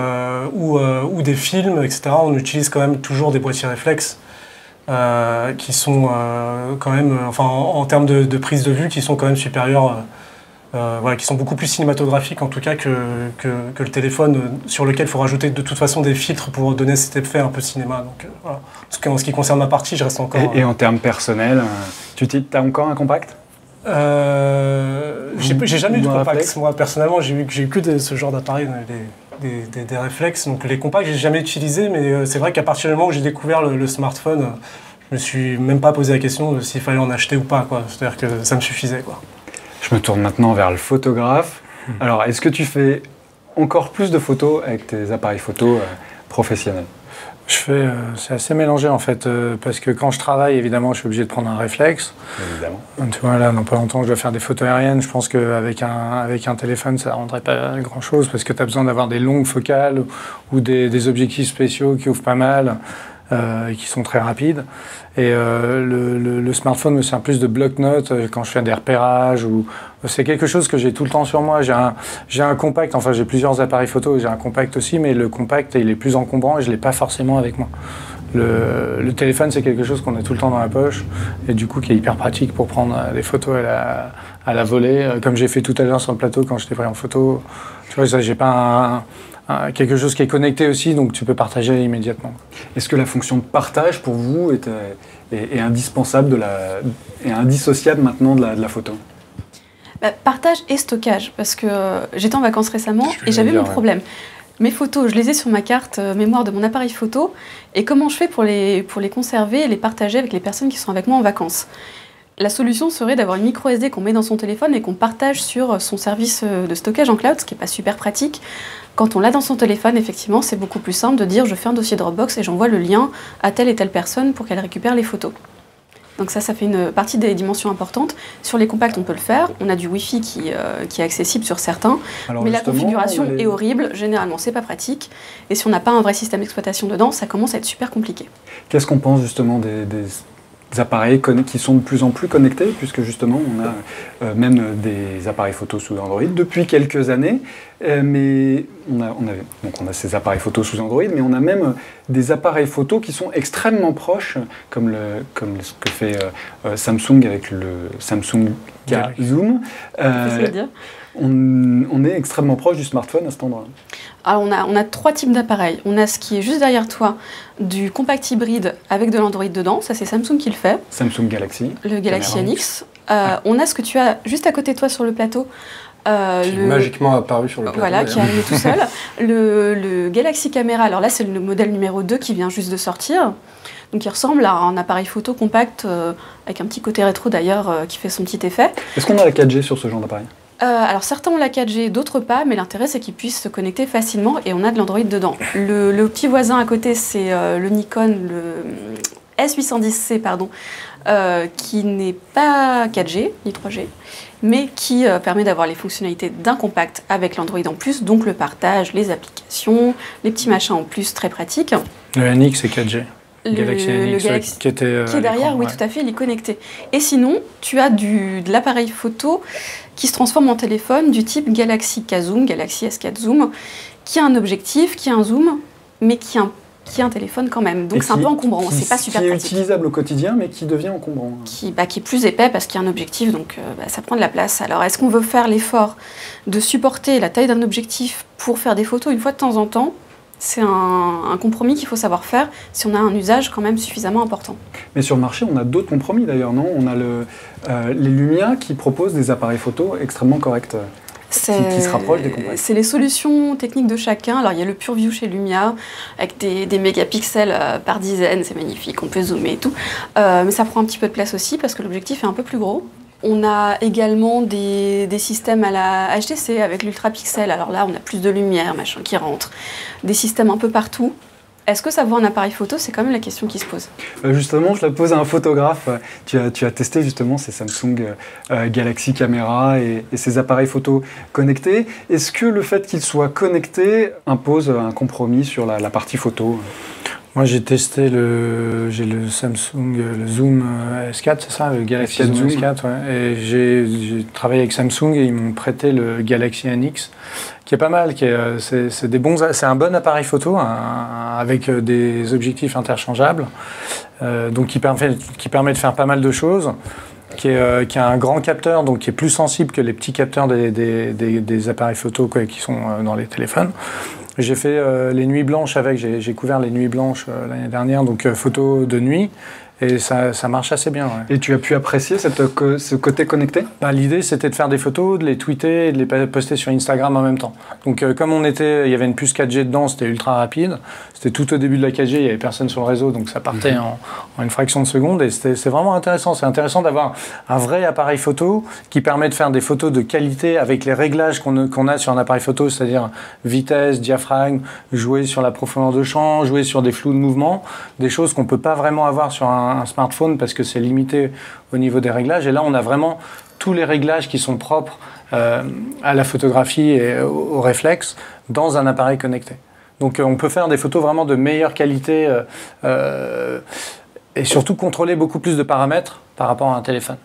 [SPEAKER 6] ou des films, etc., on utilise quand même toujours des boîtiers réflexes qui sont quand même, enfin, en termes de prise de vue, qui sont quand même supérieurs. Qui sont beaucoup plus cinématographiques en tout cas que le téléphone, sur lequel il faut rajouter de toute façon des filtres pour donner cet effet un peu cinéma. Donc, voilà. En ce qui concerne ma partie, je reste encore...
[SPEAKER 1] Et en termes personnels, tu as encore un compact?
[SPEAKER 6] J'ai jamais eu de compact. Moi, personnellement, j'ai eu que ce genre d'appareil, des réflexes. Donc les compacts, j'ai jamais utilisé, mais c'est vrai qu'à partir du moment où j'ai découvert le smartphone, je me suis même pas posé la question de s'il fallait en acheter ou pas. C'est-à-dire que ça me suffisait, quoi.
[SPEAKER 1] Je me tourne maintenant vers le photographe. Alors, est-ce que tu fais encore plus de photos avec tes appareils photo professionnels?
[SPEAKER 5] C'est assez mélangé en fait, parce que quand je travaille, évidemment, je suis obligé de prendre un réflexe.
[SPEAKER 1] Évidemment.
[SPEAKER 5] Tu vois, là, dans pas longtemps, je dois faire des photos aériennes. Je pense qu'avec un téléphone, ça ne rendrait pas grand-chose, parce que tu as besoin d'avoir des longues focales ou des objectifs spéciaux qui ouvrent pas mal. Et qui sont très rapides. Et le smartphone me sert plus de bloc-notes quand je fais des repérages. C'est quelque chose que j'ai tout le temps sur moi. J'ai un compact, enfin j'ai plusieurs appareils photo, j'ai un compact aussi, mais le compact il est plus encombrant et je ne l'ai pas forcément avec moi. Le téléphone, c'est quelque chose qu'on a tout le temps dans la poche et du coup qui est hyper pratique pour prendre des photos à la volée, comme j'ai fait tout à l'heure sur le plateau quand j'étais pris en photo. Tu vois, j'ai pas quelque chose qui est connecté aussi, donc tu peux partager immédiatement.
[SPEAKER 1] Est-ce que la fonction de partage pour vous est indispensable et indissociable maintenant de la photo?
[SPEAKER 2] Partage et stockage, parce que j'étais en vacances récemment et j'avais mon problème. Mes photos, je les ai sur ma carte mémoire de mon appareil photo, et comment je fais pour les conserver et les partager avec les personnes qui sont avec moi en vacances? La solution serait d'avoir une micro SD qu'on met dans son téléphone et qu'on partage sur son service de stockage en cloud, ce qui n'est pas super pratique. Quand on l'a dans son téléphone, effectivement, c'est beaucoup plus simple de dire je fais un dossier Dropbox et j'envoie le lien à telle et telle personne pour qu'elle récupère les photos. Donc ça fait une partie des dimensions importantes. Sur les compacts, on peut le faire. On a du Wi-Fi qui est accessible sur certains. Alors mais la configuration est horrible. Généralement, c'est pas pratique. Et si on n'a pas un vrai système d'exploitation dedans, ça commence à être super compliqué.
[SPEAKER 1] Qu'est-ce qu'on pense justement des appareils qui sont de plus en plus connectés, puisque justement on a même des appareils photo sous Android depuis quelques années. mais on a ces appareils photo sous Android, mais on a même des appareils photo qui sont extrêmement proches, comme ce que fait Samsung avec le Samsung Zoom. On est extrêmement proche du smartphone à cet endroit.
[SPEAKER 2] Alors on a 3 types d'appareils. On a ce qui est juste derrière toi, du compact hybride avec de l'Android dedans. Ça, c'est Samsung qui le fait.
[SPEAKER 1] Samsung Galaxy.
[SPEAKER 2] Le Galaxy NX. On a ce que tu as juste à côté de toi sur le plateau.
[SPEAKER 3] Qui est magiquement apparu sur le plateau.
[SPEAKER 2] Voilà, qui est arrivé tout seul. Le Galaxy Camera, alors là, c'est le modèle numéro 2 qui vient juste de sortir. Donc il ressemble à un appareil photo compact, avec un petit côté rétro d'ailleurs, qui fait son petit effet.
[SPEAKER 1] Est-ce qu'on a la 4G sur ce genre d'appareil ?
[SPEAKER 2] Alors certains ont la 4G, d'autres pas, mais l'intérêt c'est qu'ils puissent se connecter facilement et on a de l'Android dedans. Le petit voisin à côté, c'est le Nikon, le S810C, pardon, qui n'est pas 4G ni 3G, mais qui permet d'avoir les fonctionnalités d'un compact avec l'Android en plus, donc le partage, les applications, les petits machins en plus très pratiques.
[SPEAKER 5] Le NX c'est 4G.
[SPEAKER 2] Galaxy NX
[SPEAKER 5] qui est
[SPEAKER 2] derrière, oui, tout à fait, il est connecté. Et sinon, tu as de l'appareil photo qui se transforme en téléphone du type Galaxy K-Zoom, Galaxy S4 Zoom, qui a un objectif, qui a un zoom, mais qui a un téléphone quand même. Donc c'est un peu encombrant, c'est pas super pratique.
[SPEAKER 1] Qui est utilisable au quotidien, mais qui devient encombrant.
[SPEAKER 2] Qui est plus épais parce qu'il y a un objectif, donc ça prend de la place. Alors est-ce qu'on veut faire l'effort de supporter la taille d'un objectif pour faire des photos une fois de temps en temps ? C'est un compromis qu'il faut savoir faire si on a un usage quand même suffisamment important.
[SPEAKER 1] Mais sur le marché, on a d'autres compromis d'ailleurs, non ? On a les Lumia qui proposent des appareils photo extrêmement corrects, qui se rapprochent des compacts.
[SPEAKER 2] C'est les solutions techniques de chacun. Alors il y a le PureView chez Lumia, avec des mégapixels par dizaines, c'est magnifique, on peut zoomer et tout. Mais ça prend un petit peu de place aussi parce que l'objectif est un peu plus gros. On a également des systèmes à la HTC avec l'ultrapixel. Alors là, on a plus de lumière, machin, qui rentre. Des systèmes un peu partout. Est-ce que ça vaut un appareil photo ? C'est quand même la question qui se pose.
[SPEAKER 1] Justement, je la pose à un photographe. Tu as testé justement ces Samsung Galaxy Camera et ces appareils photo connectés. Est-ce que le fait qu'ils soient connectés impose un compromis sur la partie photo ?
[SPEAKER 5] Moi, j'ai testé j'ai le Samsung, le Zoom S4, c'est ça, le Galaxy Zoom S4, ouais. Et j'ai travaillé avec Samsung et ils m'ont prêté le Galaxy NX, qui est pas mal, c'est un bon appareil photo avec des objectifs interchangeables, donc qui permet de faire pas mal de choses. Qui a un grand capteur, donc qui est plus sensible que les petits capteurs des appareils photo qui sont dans les téléphones. J'ai fait les nuits blanches avec, j'ai couvert les nuits blanches l'année dernière, donc photos de nuit, et ça marche assez bien. Ouais.
[SPEAKER 1] Et tu as pu apprécier ce côté connecté ?
[SPEAKER 5] L'idée, c'était de faire des photos, de les tweeter et de les poster sur Instagram en même temps. Donc comme il y avait une puce 4G dedans, c'était ultra rapide. C'était tout au début de la 4G, il n'y avait personne sur le réseau, donc ça partait en une fraction de seconde. Et c'est vraiment intéressant. C'est intéressant d'avoir un vrai appareil photo qui permet de faire des photos de qualité avec les réglages qu'on a sur un appareil photo, c'est-à-dire vitesse, diaphragme, jouer sur la profondeur de champ, jouer sur des flous de mouvement, des choses qu'on ne peut pas vraiment avoir sur un smartphone parce que c'est limité au niveau des réglages. Et là, on a vraiment tous les réglages qui sont propres à la photographie et au réflexe dans un appareil connecté. Donc on peut faire des photos vraiment de meilleure qualité et surtout contrôler beaucoup plus de paramètres par rapport à un téléphone.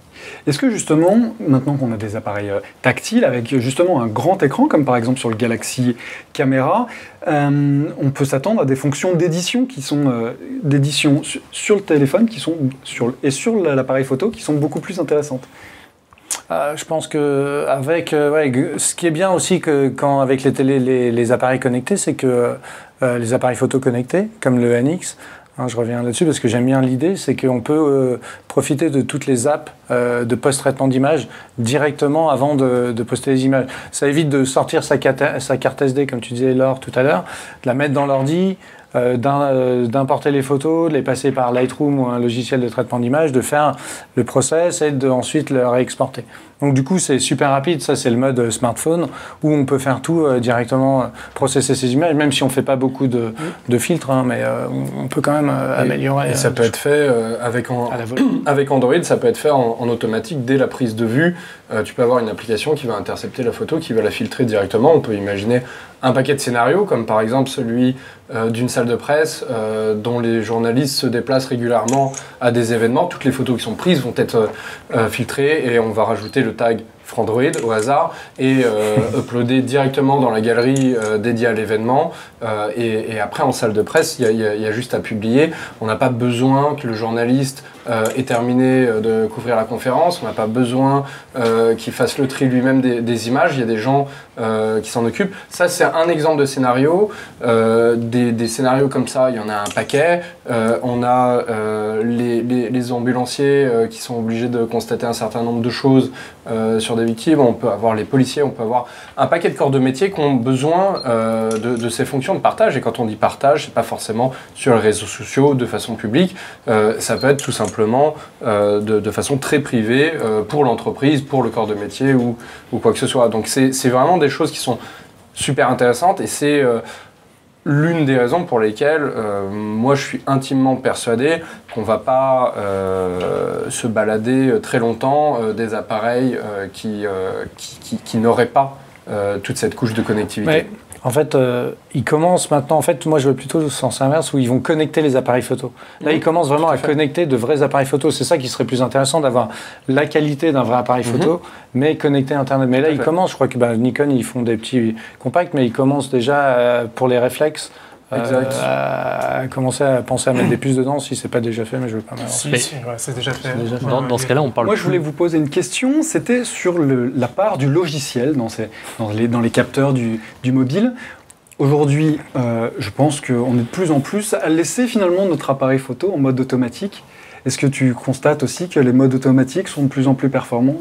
[SPEAKER 1] Est-ce que justement, maintenant qu'on a des appareils tactiles avec justement un grand écran, comme par exemple sur le Galaxy Camera, on peut s'attendre à des fonctions d'édition qui sont d'édition sur le téléphone qui sont sur l'appareil photo qui sont beaucoup plus intéressantes?
[SPEAKER 5] Je pense que ce qui est bien aussi avec les appareils connectés, c'est que les appareils photo connectés, comme le NX, je reviens là-dessus parce que j'aime bien l'idée, c'est qu'on peut profiter de toutes les apps de post-traitement d'images directement avant de poster les images. Ça évite de sortir sa carte SD, comme tu disais Laure tout à l'heure, de la mettre dans l'ordi, d'importer les photos, de les passer par Lightroom ou un logiciel de traitement d'image, de faire le process et ensuite le réexporter. Donc du coup c'est super rapide, ça c'est le mode smartphone où on peut faire tout directement, processer ces images, même si on ne fait pas beaucoup de filtres, mais on peut quand même améliorer.
[SPEAKER 3] Et ça peut être fait avec Android, ça peut être fait en automatique dès la prise de vue. Tu peux avoir une application qui va intercepter la photo, qui va la filtrer directement. On peut imaginer un paquet de scénarios, comme par exemple celui d'une salle de presse dont les journalistes se déplacent régulièrement à des événements. Toutes les photos qui sont prises vont être filtrées et on va rajouter le tag Frandroid au hasard et uploader directement dans la galerie dédiée à l'événement. Et après, en salle de presse, il y a juste à publier. On n'a pas besoin que le journaliste ait terminé de couvrir la conférence. On n'a pas besoin qu'il fasse le tri lui-même des images. Il y a des gens qui s'en occupent. Ça, c'est un exemple de scénario. Des scénarios comme ça, il y en a un paquet. On a les ambulanciers qui sont obligés de constater un certain nombre de choses sur des victimes. On peut avoir les policiers, on peut avoir un paquet de corps de métier qui ont besoin de ces fonctions de partage. Et quand on dit partage, c'est pas forcément sur les réseaux sociaux de façon publique. Ça peut être tout simplement de façon très privée pour l'entreprise, pour le corps de métier ou quoi que ce soit. Donc c'est vraiment des choses qui sont super intéressantes et c'est l'une des raisons pour lesquelles moi je suis intimement persuadé qu'on ne va pas se balader très longtemps des appareils qui n'auraient pas toute cette couche de connectivité.
[SPEAKER 5] Mais, en fait, ils commencent maintenant, en fait, moi je veux plutôt le sens inverse où ils vont connecter les appareils photo. Là, ils commencent vraiment à connecter de vrais appareils photo. C'est ça qui serait plus intéressant, d'avoir la qualité d'un vrai appareil photo, mais connecté à Internet. Mais là, ils commencent, je crois que Nikon, ils font des petits compacts, mais ils commencent déjà pour les réflexes. À commencer à penser à mettre des puces dedans si c'est pas déjà fait, mais je veux pas m'avancer.
[SPEAKER 6] Si, ouais, c'est déjà fait.
[SPEAKER 4] Dans ce cas-là, on parle.
[SPEAKER 1] Moi, je voulais vous poser une question. C'était sur la part du logiciel dans les capteurs du mobile. Aujourd'hui, je pense qu'on est de plus en plus à laisser finalement notre appareil photo en mode automatique. Est-ce que tu constates aussi que les modes automatiques sont de plus en plus performants,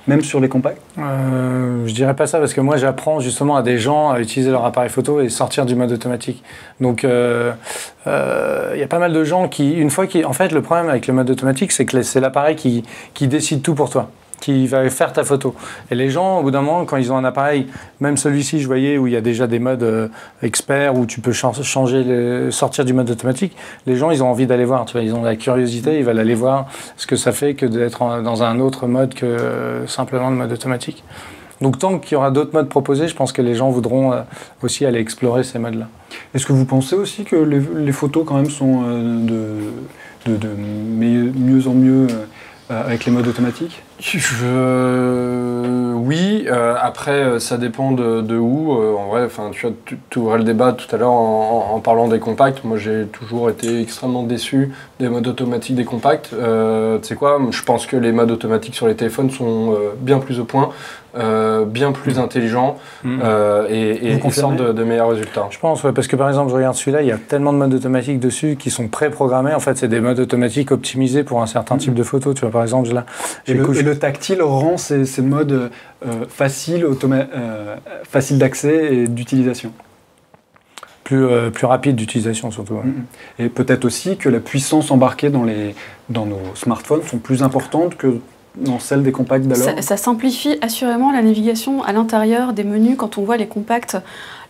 [SPEAKER 1] même sur les compacts ?
[SPEAKER 5] Je dirais pas ça parce que moi j'apprends justement à des gens à utiliser leur appareil photo et sortir du mode automatique. Donc y a pas mal de gens qui, en fait le problème avec le mode automatique c'est que c'est l'appareil qui décide tout pour toi, qui va faire ta photo. Et les gens, au bout d'un moment, quand ils ont un appareil, même celui-ci, je voyais, où il y a déjà des modes experts, où tu peux sortir du mode automatique, les gens, ils ont envie d'aller voir. Tu vois, ils ont la curiosité, ils veulent aller voir ce que ça fait que d'être dans un autre mode que simplement le mode automatique. Donc tant qu'il y aura d'autres modes proposés, je pense que les gens voudront aussi aller explorer ces modes-là.
[SPEAKER 1] Est-ce que vous pensez aussi que les photos, quand même, sont de mieux en mieux avec les modes automatiques ?
[SPEAKER 3] Oui, après ça dépend de où. En vrai, tu ouvrais le débat tout à l'heure en parlant des compacts. Moi j'ai toujours été extrêmement déçu des modes automatiques des compacts. Tu sais quoi, je pense que les modes automatiques sur les téléphones sont bien plus au point, bien plus intelligents et sortent de meilleurs résultats.
[SPEAKER 5] Je pense, ouais, parce que par exemple je regarde celui-là, il y a tellement de modes automatiques dessus qui sont préprogrammés. En fait c'est des modes automatiques optimisés pour un certain type de photo. Tu vois, par exemple là,
[SPEAKER 1] et le tactile rend ces modes faciles d'accès et d'utilisation.
[SPEAKER 5] Plus rapide d'utilisation surtout. Ouais.
[SPEAKER 1] Et peut-être aussi que la puissance embarquée dans nos smartphones sont plus importantes que dans celle des compacts d'alors.
[SPEAKER 2] Ça simplifie assurément la navigation à l'intérieur des menus quand on voit les compacts,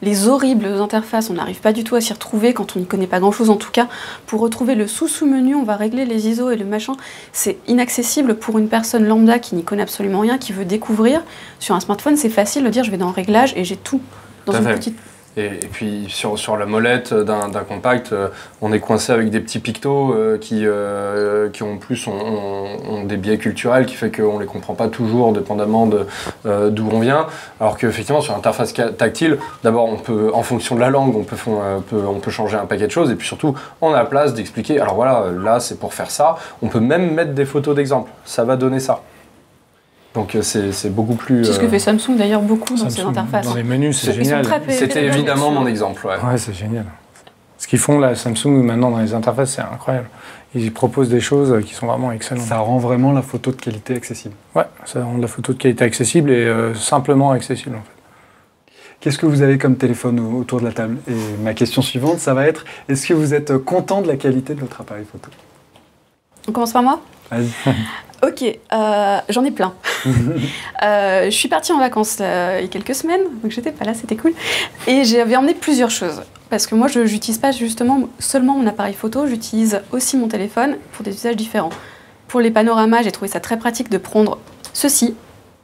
[SPEAKER 2] les horribles interfaces. On n'arrive pas du tout à s'y retrouver quand on n'y connaît pas grand-chose en tout cas. Pour retrouver le sous-menu, on va régler les ISO et le machin. C'est inaccessible pour une personne lambda qui n'y connaît absolument rien, qui veut découvrir. Sur un smartphone, c'est facile de dire je vais dans Réglages et j'ai tout dans une petite...
[SPEAKER 3] Et puis sur la molette d'un compact, on est coincé avec des petits pictos qui en plus ont des biais culturels qui fait qu'on ne les comprend pas toujours dépendamment d'où on vient. Alors qu'effectivement sur l'interface tactile, d'abord on peut, en fonction de la langue, on peut changer un paquet de choses et puis surtout on a la place d'expliquer, alors voilà, là c'est pour faire ça. On peut même mettre des photos d'exemple, ça va donner ça. Donc c'est beaucoup plus...
[SPEAKER 2] C'est ce que fait Samsung d'ailleurs beaucoup dans ses interfaces.
[SPEAKER 5] Dans les menus, c'est génial.
[SPEAKER 3] C'était évidemment mon exemple.
[SPEAKER 5] Ouais, c'est génial. Ce qu'ils font là, Samsung maintenant dans les interfaces, c'est incroyable. Ils proposent des choses qui sont vraiment excellentes.
[SPEAKER 1] Ça rend vraiment la photo de qualité accessible.
[SPEAKER 5] Ouais, ça rend la photo de qualité accessible et simplement accessible en fait.
[SPEAKER 1] Qu'est-ce que vous avez comme téléphone autour de la table ? Et ma question suivante, ça va être, est-ce que vous êtes content de la qualité de votre appareil photo ?
[SPEAKER 2] On commence par moi ?
[SPEAKER 1] Vas-y.
[SPEAKER 2] Ok, j'en ai plein. Je suis partie en vacances il y a quelques semaines, donc j'étais pas là, c'était cool. Et j'avais emmené plusieurs choses. Parce que moi, je n'utilise pas justement seulement mon appareil photo, j'utilise aussi mon téléphone pour des usages différents. Pour les panoramas, j'ai trouvé ça très pratique de prendre ceci.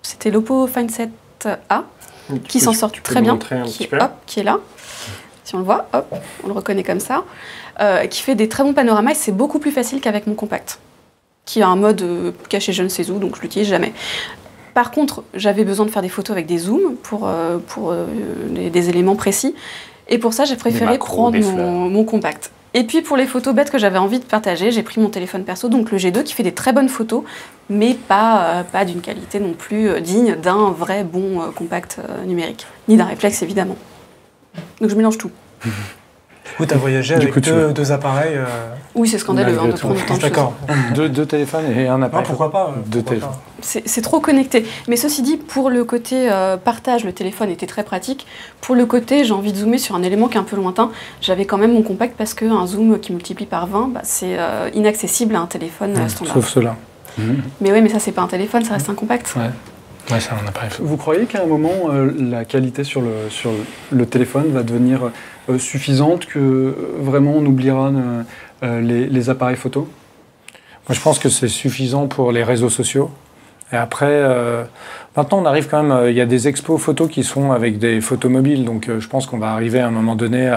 [SPEAKER 2] C'était l'Oppo Find 7A, qui s'en sort très bien, qui est là. Si on le voit, hop, on le reconnaît comme ça. Qui fait des très bons panoramas et c'est beaucoup plus facile qu'avec mon compact, qui a un mode caché je ne sais où, donc je l'utilise jamais. Par contre, j'avais besoin de faire des photos avec des zooms pour des éléments précis. Et pour ça, j'ai préféré prendre mon compact. Et puis pour les photos bêtes que j'avais envie de partager, j'ai pris mon téléphone perso, donc le G2, qui fait des très bonnes photos, mais pas d'une qualité non plus digne d'un vrai bon compact numérique, ni d'un réflexe évidemment. Donc je mélange tout.
[SPEAKER 6] Du coup, tu as voyagé avec deux appareils
[SPEAKER 2] Oui, c'est scandaleux de prendre autant de choses.
[SPEAKER 6] D'accord.
[SPEAKER 5] Deux téléphones et un appareil.
[SPEAKER 6] Non, pourquoi pas
[SPEAKER 5] Deux téléphones.
[SPEAKER 2] C'est trop connecté. Mais ceci dit, pour le côté partage, le téléphone était très pratique. Pour le côté, j'ai envie de zoomer sur un élément qui est un peu lointain, j'avais quand même mon compact parce qu'un zoom qui multiplie par 20, c'est inaccessible à un téléphone standard.
[SPEAKER 5] Sauf cela.
[SPEAKER 2] Mais oui, mais ça, c'est pas un téléphone, ça reste un compact.
[SPEAKER 5] Ouais, c'est un appareil.
[SPEAKER 1] Vous croyez qu'à un moment, la qualité sur le téléphone va devenir suffisante, que vraiment on oubliera les appareils photo?
[SPEAKER 5] Moi, je pense que c'est suffisant pour les réseaux sociaux. Et après, maintenant, on arrive quand même... Il y a des expos photos qui sont avec des photos mobiles. Donc, je pense qu'on va arriver à un moment donné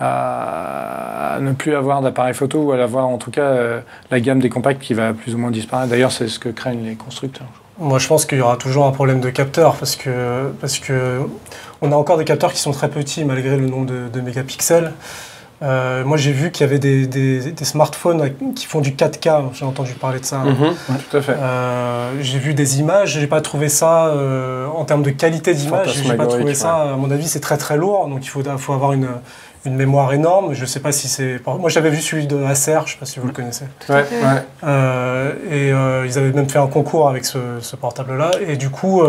[SPEAKER 5] à ne plus avoir d'appareil photo ou à avoir, en tout cas, la gamme des compacts qui va plus ou moins disparaître. D'ailleurs, c'est ce que craignent les constructeurs.
[SPEAKER 6] Moi, je pense qu'il y aura toujours un problème de capteurs parce que on a encore des capteurs qui sont très petits malgré le nombre de mégapixels. Moi, j'ai vu qu'il y avait des smartphones qui font du 4K. J'ai entendu parler de ça.
[SPEAKER 3] Tout à fait.
[SPEAKER 6] J'ai vu des images. J'ai pas trouvé ça en termes de qualité d'image. J'ai pas trouvé ça. À mon avis, c'est très très lourd. Donc, il faut avoir une mémoire énorme. Je sais pas si c'est... Moi, j'avais vu celui de Acer, je sais pas si vous le connaissez. Ils avaient même fait un concours avec ce portable-là. Et du coup,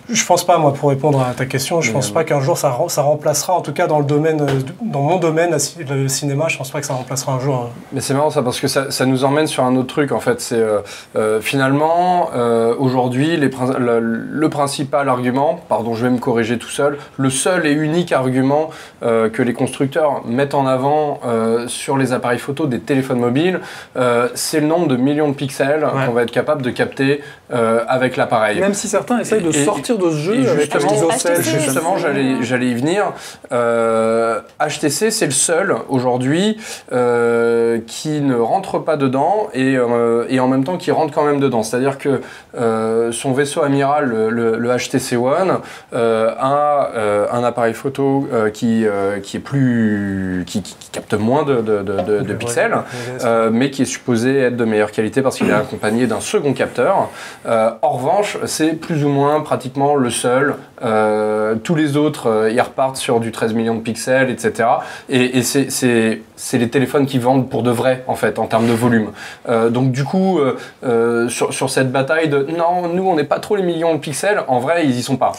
[SPEAKER 6] je pense pas, moi, pour répondre à ta question, je pense pas qu'un jour ça remplacera, en tout cas dans mon domaine, le cinéma, je pense pas que ça remplacera un jour.
[SPEAKER 3] Mais c'est marrant ça, parce que ça nous emmène sur un autre truc, en fait. C'est finalement, aujourd'hui, le principal argument, pardon, je vais me corriger tout seul, le seul et unique argument que les constructeurs mettent en avant sur les appareils photo des téléphones mobiles, c'est le nombre de millions de pixels qu'on va être capable de capter avec l'appareil.
[SPEAKER 1] Même si certains essayent de sortir de ce jeu avec
[SPEAKER 3] justement, j'allais y venir. HTC, c'est le seul aujourd'hui qui ne rentre pas dedans et en même temps qui rentre quand même dedans. C'est-à-dire que son vaisseau amiral, le HTC One, a un appareil photo qui capte moins de pixels, mais qui est supposé être de meilleure qualité parce qu'il est accompagné d'un second capteur. En revanche, c'est plus ou moins pratiquement le seul. Tous les autres, ils repartent sur du 13 millions de pixels, etc. Et c'est les téléphones qui vendent pour de vrai, en fait, en termes de volume. Donc du coup, sur cette bataille de « non, nous, on n'est pas trop les millions de pixels », en vrai, ils y sont pas.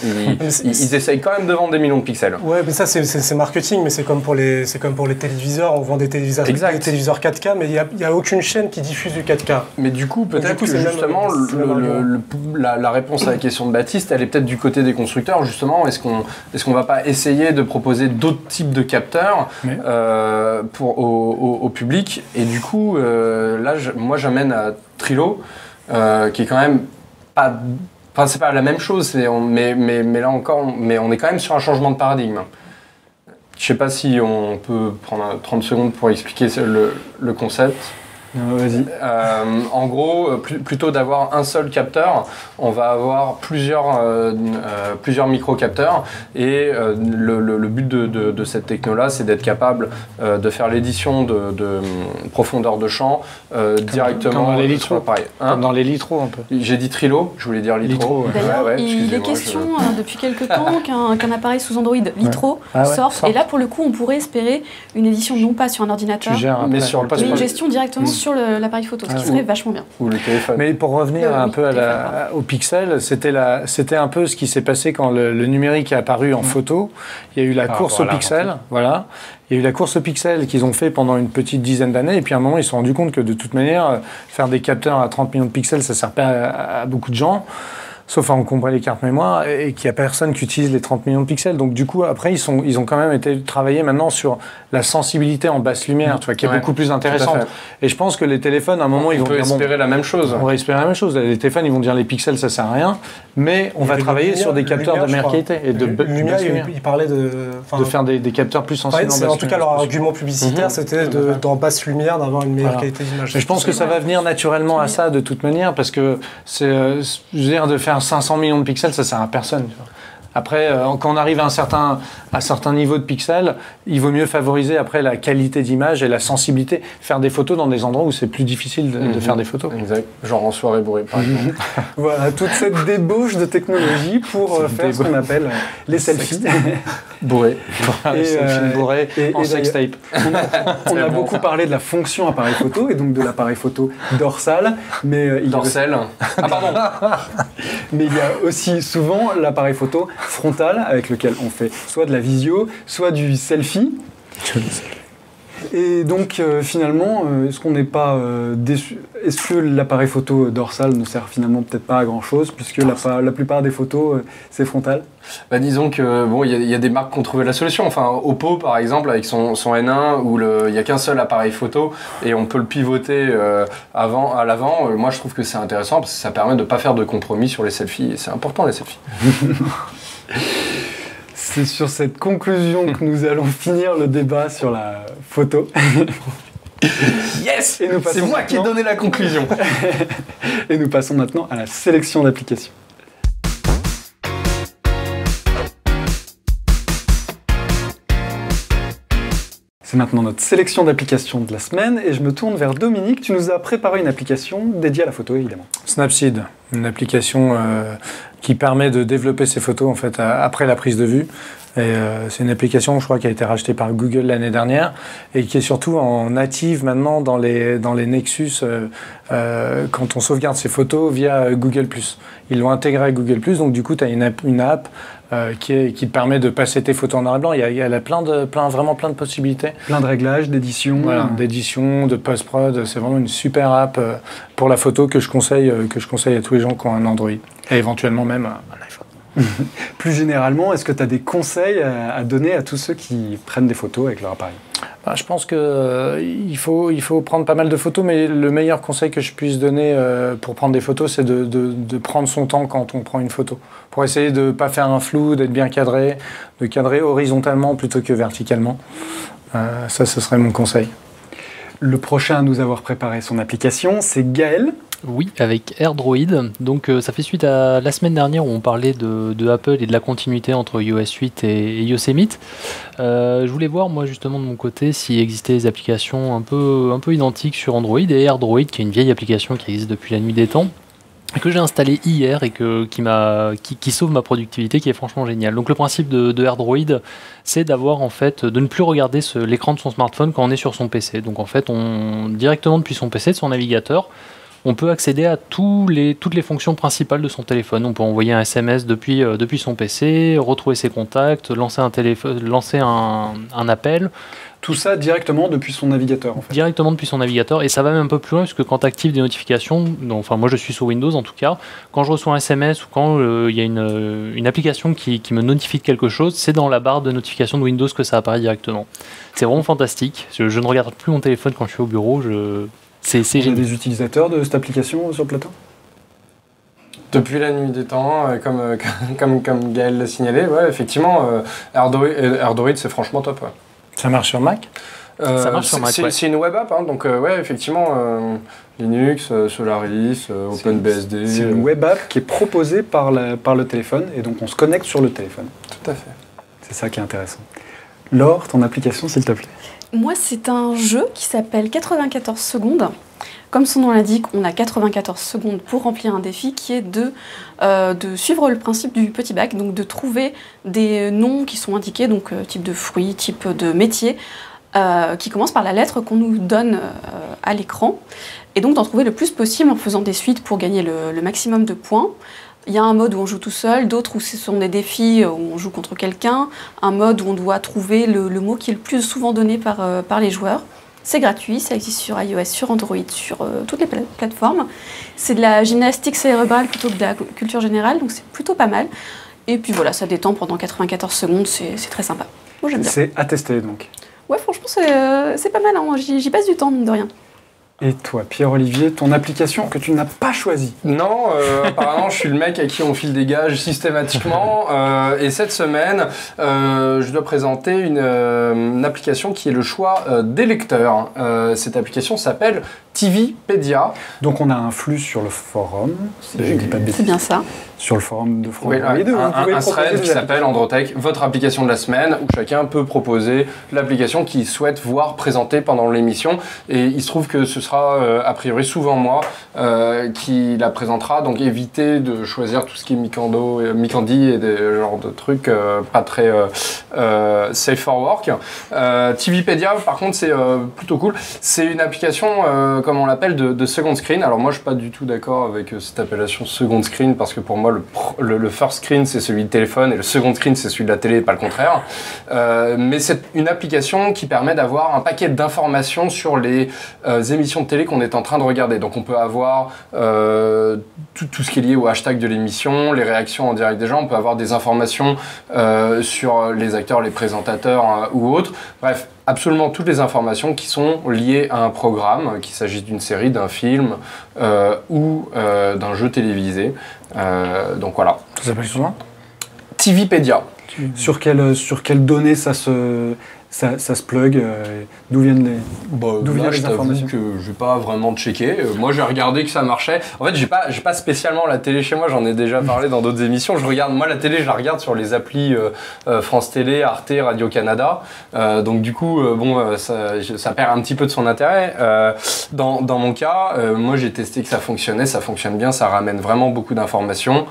[SPEAKER 3] Ils essayent quand même de vendre des millions de pixels.
[SPEAKER 6] Ouais, mais ça, c'est marketing, mais c'est comme pour les téléviseurs. On vend des téléviseurs 4K, mais il n'y a aucune chaîne qui diffuse du 4K.
[SPEAKER 3] Mais du coup, peut-être que justement, la réponse à la question de Baptiste, elle est peut-être du côté des constructeurs, justement. Est-ce qu'on va pas essayer de proposer d'autres types de capteurs au public? Et du coup, là, moi, j'amène à Trilo, qui est quand même pas... Enfin, c'est pas la même chose, mais là encore, on est quand même sur un changement de paradigme. Je sais pas si on peut prendre 30 secondes pour expliquer le concept.
[SPEAKER 1] Vas-y.
[SPEAKER 3] En gros, plutôt d'avoir un seul capteur, on va avoir plusieurs micro-capteurs et le but de cette techno-là, c'est d'être capable de faire l'édition de profondeur de champ directement
[SPEAKER 5] dans les litros.
[SPEAKER 3] Comme
[SPEAKER 5] dans les litros un peu.
[SPEAKER 3] J'ai dit Trilo, je voulais dire litro.
[SPEAKER 2] D'ailleurs, il est question depuis quelques temps qu'un appareil sous Android litro sorte. Et là, pour le coup, on pourrait espérer une édition non pas sur un ordinateur,
[SPEAKER 3] mais une
[SPEAKER 2] gestion directement sur l'appareil photo, ce qui serait vachement bien.
[SPEAKER 3] Ou le téléphone.
[SPEAKER 5] Mais pour revenir un peu au pixel, c'était un peu ce qui s'est passé quand le numérique est apparu en photo. Il y a eu la course au pixel, voilà. Il y a eu la course au pixel qu'ils ont fait pendant une petite dizaine d'années, et puis à un moment, ils se sont rendus compte que de toute manière, faire des capteurs à 30 millions de pixels, ça ne sert pas à beaucoup de gens. sauf à encombrer les cartes mémoire, et qu'il n'y a personne qui utilise les 30 millions de pixels. Donc du coup, après, ils ont quand même été travaillés maintenant sur la sensibilité en basse lumière, tu vois, qui est beaucoup plus intéressante. Et je pense que les téléphones, à un moment, ils vont dire...
[SPEAKER 3] On peut espérer la même chose.
[SPEAKER 5] On va espérer la même chose. Les téléphones, ils vont dire les pixels, ça sert à rien, mais on va travailler sur des capteurs de meilleure qualité. Et de
[SPEAKER 6] Lumia, il parlait de
[SPEAKER 5] faire des capteurs plus sensibles en basse lumière.
[SPEAKER 6] En tout cas, leur argument publicitaire, c'était dans basse lumière d'avoir une meilleure qualité d'image.
[SPEAKER 5] Je pense que ça va venir naturellement à ça de toute manière, parce que je veux dire, de faire 500 millions de pixels, ça sert à personne. Tu vois. Après, quand on arrive à un certain niveau de pixels, il vaut mieux favoriser après la qualité d'image et la sensibilité. Faire des photos dans des endroits où c'est plus difficile de faire des photos.
[SPEAKER 3] Exact. Genre en soirée bourrée, par exemple.
[SPEAKER 1] Voilà, toute cette débauche de technologie pour faire ce qu'on appelle les selfies.
[SPEAKER 3] Bourrés.
[SPEAKER 5] Les selfies bourrés en sextape.
[SPEAKER 1] On a beaucoup parlé de la fonction appareil photo et donc de l'appareil photo dorsal. Mais
[SPEAKER 3] Dorsal. Ah pardon.
[SPEAKER 1] Mais il y a aussi souvent l'appareil photo frontal avec lequel on fait soit de la visio, soit du selfie. Et donc finalement, est-ce qu'on n'est pas déçu? Est-ce que l'appareil photo dorsal ne sert finalement peut-être pas à grand-chose puisque la plupart des photos c'est frontal?
[SPEAKER 3] Bah, disons que bon, il y a des marques qui ont trouvé la solution. Enfin, Oppo par exemple avec son N1 où il n'y a qu'un seul appareil photo et on peut le pivoter à l'avant. Moi, je trouve que c'est intéressant parce que ça permet de ne pas faire de compromis sur les selfies. Et c'est important les selfies.
[SPEAKER 1] C'est sur cette conclusion que nous allons finir le débat sur la photo.
[SPEAKER 3] Yes! C'est moi qui ai donné la conclusion.
[SPEAKER 1] Et nous passons maintenant à la sélection d'applications. C'est maintenant notre sélection d'applications de la semaine et je me tourne vers Dominique. Tu nous as préparé une application dédiée à la photo, évidemment.
[SPEAKER 5] Snapseed, une application qui permet de développer ses photos en fait, après la prise de vue. C'est une application, je crois, qui a été rachetée par Google l'année dernière et qui est surtout en native maintenant dans les Nexus quand on sauvegarde ses photos via Google+. Ils l'ont intégré à Google+, donc du coup, tu as une app qui te permet de passer tes photos en noir et blanc. Il y a vraiment plein de possibilités.
[SPEAKER 1] Plein de réglages, d'édition.
[SPEAKER 5] Voilà, d'édition, de post-prod. C'est vraiment une super app pour la photo que je conseille à tous les gens qui ont un Android. Et éventuellement même un iPhone.
[SPEAKER 1] Plus généralement, est-ce que tu as des conseils à donner à tous ceux qui prennent des photos avec leur appareil?
[SPEAKER 5] Je pense qu'il faut prendre pas mal de photos, mais le meilleur conseil que je puisse donner pour prendre des photos, c'est de prendre son temps quand on prend une photo. Pour essayer de ne pas faire un flou, d'être bien cadré, de cadrer horizontalement plutôt que verticalement. Ça, ce serait mon conseil.
[SPEAKER 1] Le prochain à nous avoir préparé son application, c'est Gaël.
[SPEAKER 4] Oui, avec AirDroid. Donc ça fait suite à la semaine dernière où on parlait de Apple et de la continuité entre iOS 8 et Yosemite. Je voulais voir moi justement de mon côté s'il existait des applications un peu identiques sur Android, et AirDroid qui est une vieille application qui existe depuis la nuit des temps, que j'ai installé hier et qui sauve ma productivité, qui est franchement génial. Donc le principe de AirDroid, c'est d'avoir en fait de ne plus regarder l'écran de son smartphone quand on est sur son PC. Donc en fait, directement depuis son PC, de son navigateur, on peut accéder à toutes les fonctions principales de son téléphone. On peut envoyer un SMS depuis son PC, retrouver ses contacts, lancer un appel.
[SPEAKER 1] Tout ça directement depuis son navigateur, en fait.
[SPEAKER 4] Directement depuis son navigateur, et ça va même un peu plus loin, puisque quand tu actives des notifications, enfin moi je suis sur Windows en tout cas, quand je reçois un SMS ou quand il y a une application qui me notifie de quelque chose, c'est dans la barre de notification de Windows que ça apparaît directement. C'est vraiment fantastique. Je ne regarde plus mon téléphone quand je suis au bureau. C'est
[SPEAKER 1] génial. Des utilisateurs de cette application sur le plateau?
[SPEAKER 3] Depuis la nuit des temps, comme Gaël l'a signalé, ouais, effectivement, AirDroid c'est franchement top. Ouais.
[SPEAKER 5] Ça marche sur Mac?
[SPEAKER 4] Ça marche sur Mac, ouais.
[SPEAKER 3] C'est une web app, hein, donc ouais, effectivement, Linux, Solaris, OpenBSD.
[SPEAKER 1] C'est une web app qui est proposée par le téléphone, et donc on se connecte sur le téléphone.
[SPEAKER 3] Tout à fait.
[SPEAKER 1] C'est ça qui est intéressant. Laure, ton application, s'il te plaît.
[SPEAKER 2] Moi, c'est un jeu qui s'appelle 94 secondes. Comme son nom l'indique, on a 94 secondes pour remplir un défi qui est de suivre le principe du petit bac, donc de trouver des noms qui sont indiqués, donc type de fruits, type de métier, qui commencent par la lettre qu'on nous donne à l'écran, et donc d'en trouver le plus possible en faisant des suites pour gagner le maximum de points. Il y a un mode où on joue tout seul, d'autres où ce sont des défis où on joue contre quelqu'un, un mode où on doit trouver le mot qui est le plus souvent donné par les joueurs. C'est gratuit, ça existe sur iOS, sur Android, sur toutes les plateformes. C'est de la gymnastique cérébrale plutôt que de la culture générale, donc c'est plutôt pas mal. Et puis voilà, ça détend pendant 94 secondes, c'est très sympa. Moi j'aime bien.
[SPEAKER 1] C'est à tester donc.
[SPEAKER 2] Ouais, franchement, c'est pas mal, hein. J'y passe du temps, mine de rien.
[SPEAKER 1] Et toi, Pierre-Olivier, ton application que tu n'as pas choisie?
[SPEAKER 3] Non, apparemment, je suis le mec à qui on file des gages systématiquement. Et cette semaine, je dois présenter une application qui est le choix des lecteurs. Cette application s'appelle TVpedia.
[SPEAKER 1] Donc on a un flux sur le forum, si je ne dis pas de bêtises.
[SPEAKER 2] C'est bien ça.
[SPEAKER 1] Sur le forum de France.
[SPEAKER 3] Oui, un thread qui s'appelle Androtech, votre application de la semaine, où chacun peut proposer l'application qu'il souhaite voir présentée pendant l'émission. Et il se trouve que ce sera a priori souvent moi qui la présentera. Donc évitez de choisir tout ce qui est Micandi et des genres de trucs pas très safe for work. TVpedia, par contre, c'est plutôt cool. C'est une application, comme on l'appelle, de second screen. Alors moi, je suis pas du tout d'accord avec cette appellation second screen, parce que pour moi, le first screen, c'est celui de téléphone, et le second screen, c'est celui de la télé, et pas le contraire. Mais c'est une application qui permet d'avoir un paquet d'informations sur les émissions de télé qu'on est en train de regarder. Donc on peut avoir tout ce qui est lié au hashtag de l'émission, les réactions en direct des gens, on peut avoir des informations sur les acteurs, les présentateurs ou autres. Bref, absolument toutes les informations qui sont liées à un programme, qu'il s'agisse d'une série, d'un film ou d'un jeu télévisé. Donc voilà.
[SPEAKER 5] Ça s'appelle comment?
[SPEAKER 3] TVpedia.
[SPEAKER 1] Sur quelles données ça se plug, d'où viennent les informations?
[SPEAKER 3] Que je vais pas vraiment checker. Moi, j'ai regardé que ça marchait. En fait, j'ai pas spécialement la télé chez moi. J'en ai déjà parlé dans d'autres émissions. Moi, la télé, je la regarde sur les applis France Télé, Arte, Radio-Canada. Donc, du coup, ça perd un petit peu de son intérêt. Dans mon cas, moi, j'ai testé que ça fonctionnait. Ça fonctionne bien. Ça ramène vraiment beaucoup d'informations.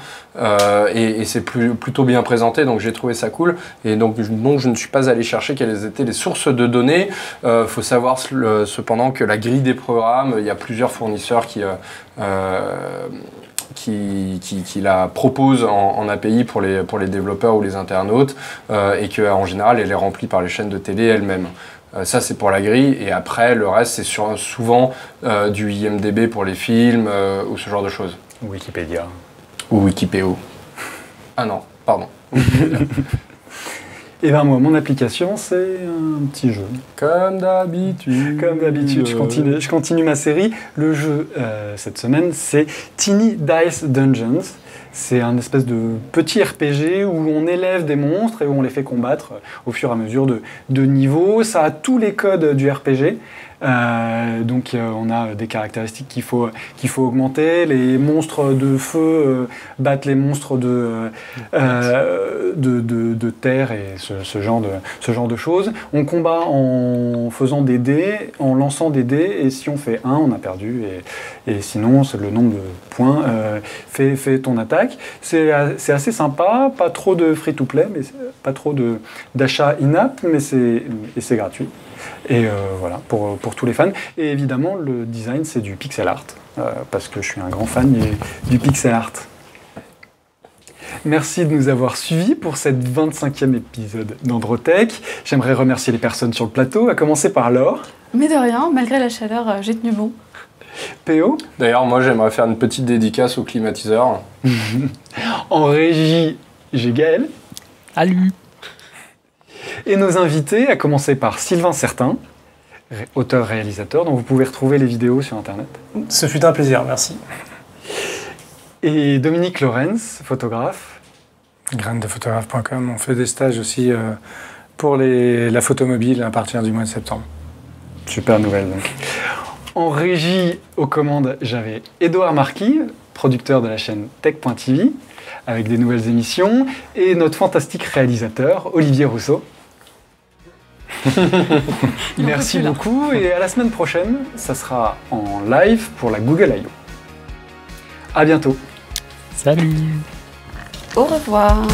[SPEAKER 3] Et c'est plutôt bien présenté. Donc, j'ai trouvé ça cool. Et donc, je ne suis pas allé chercher quelles étaient les sources de données. Faut savoir cependant que la grille des programmes, il y a plusieurs fournisseurs qui la proposent en API pour les développeurs ou les internautes, et qu'en général, elle est remplie par les chaînes de télé elles-mêmes. Ça, c'est pour la grille, et après, le reste, c'est souvent du IMDb pour les films ou ce genre de choses.
[SPEAKER 1] Wikipédia.
[SPEAKER 3] Ou Wikipéo. Ah non, pardon.
[SPEAKER 1] Et ben moi, mon application, c'est un petit jeu.
[SPEAKER 3] Comme d'habitude.
[SPEAKER 1] Comme d'habitude, je continue ma série. Le jeu, cette semaine, c'est Tiny Dice Dungeons. C'est un espèce de petit RPG où on élève des monstres et où on les fait combattre au fur et à mesure de niveaux. Ça a tous les codes du RPG. Donc on a des caractéristiques qu'il faut augmenter. Les monstres de feu battent les monstres de terre et ce genre de choses. On combat en faisant des dés, en lançant des dés, et si on fait 1, on a perdu, et sinon c'est le nombre de points fait ton attaque. C'est assez sympa, pas trop de free-to-play, mais pas trop d'achat in-app, mais c'est gratuit. Et voilà, pour tous les fans. Et évidemment, le design, c'est du pixel art, parce que je suis un grand fan du pixel art. Merci de nous avoir suivis pour cette 25e épisode d'Androtech. J'aimerais remercier les personnes sur le plateau, à commencer par Laure.
[SPEAKER 2] Mais de rien, malgré la chaleur, j'ai tenu bon.
[SPEAKER 1] PO.
[SPEAKER 3] D'ailleurs, moi, j'aimerais faire une petite dédicace au climatiseur.
[SPEAKER 1] En régie, j'ai Gaël.
[SPEAKER 4] Salut.
[SPEAKER 1] Et nos invités, à commencer par Sylvain Certain, auteur-réalisateur, dont vous pouvez retrouver les vidéos sur Internet.
[SPEAKER 6] Ce fut un plaisir, merci.
[SPEAKER 1] Et Dominique Lorenz, photographe.
[SPEAKER 5] Graindephotographe.com. On fait des stages aussi pour la photomobile à partir du mois de septembre.
[SPEAKER 1] Super nouvelle donc. En régie, aux commandes, j'avais Édouard Marquis, producteur de la chaîne Tech.tv, avec des nouvelles émissions, et notre fantastique réalisateur, Olivier Rousseau. Merci beaucoup, et à la semaine prochaine, ça sera en live pour la Google I.O. À bientôt.
[SPEAKER 4] Salut.
[SPEAKER 2] Au revoir.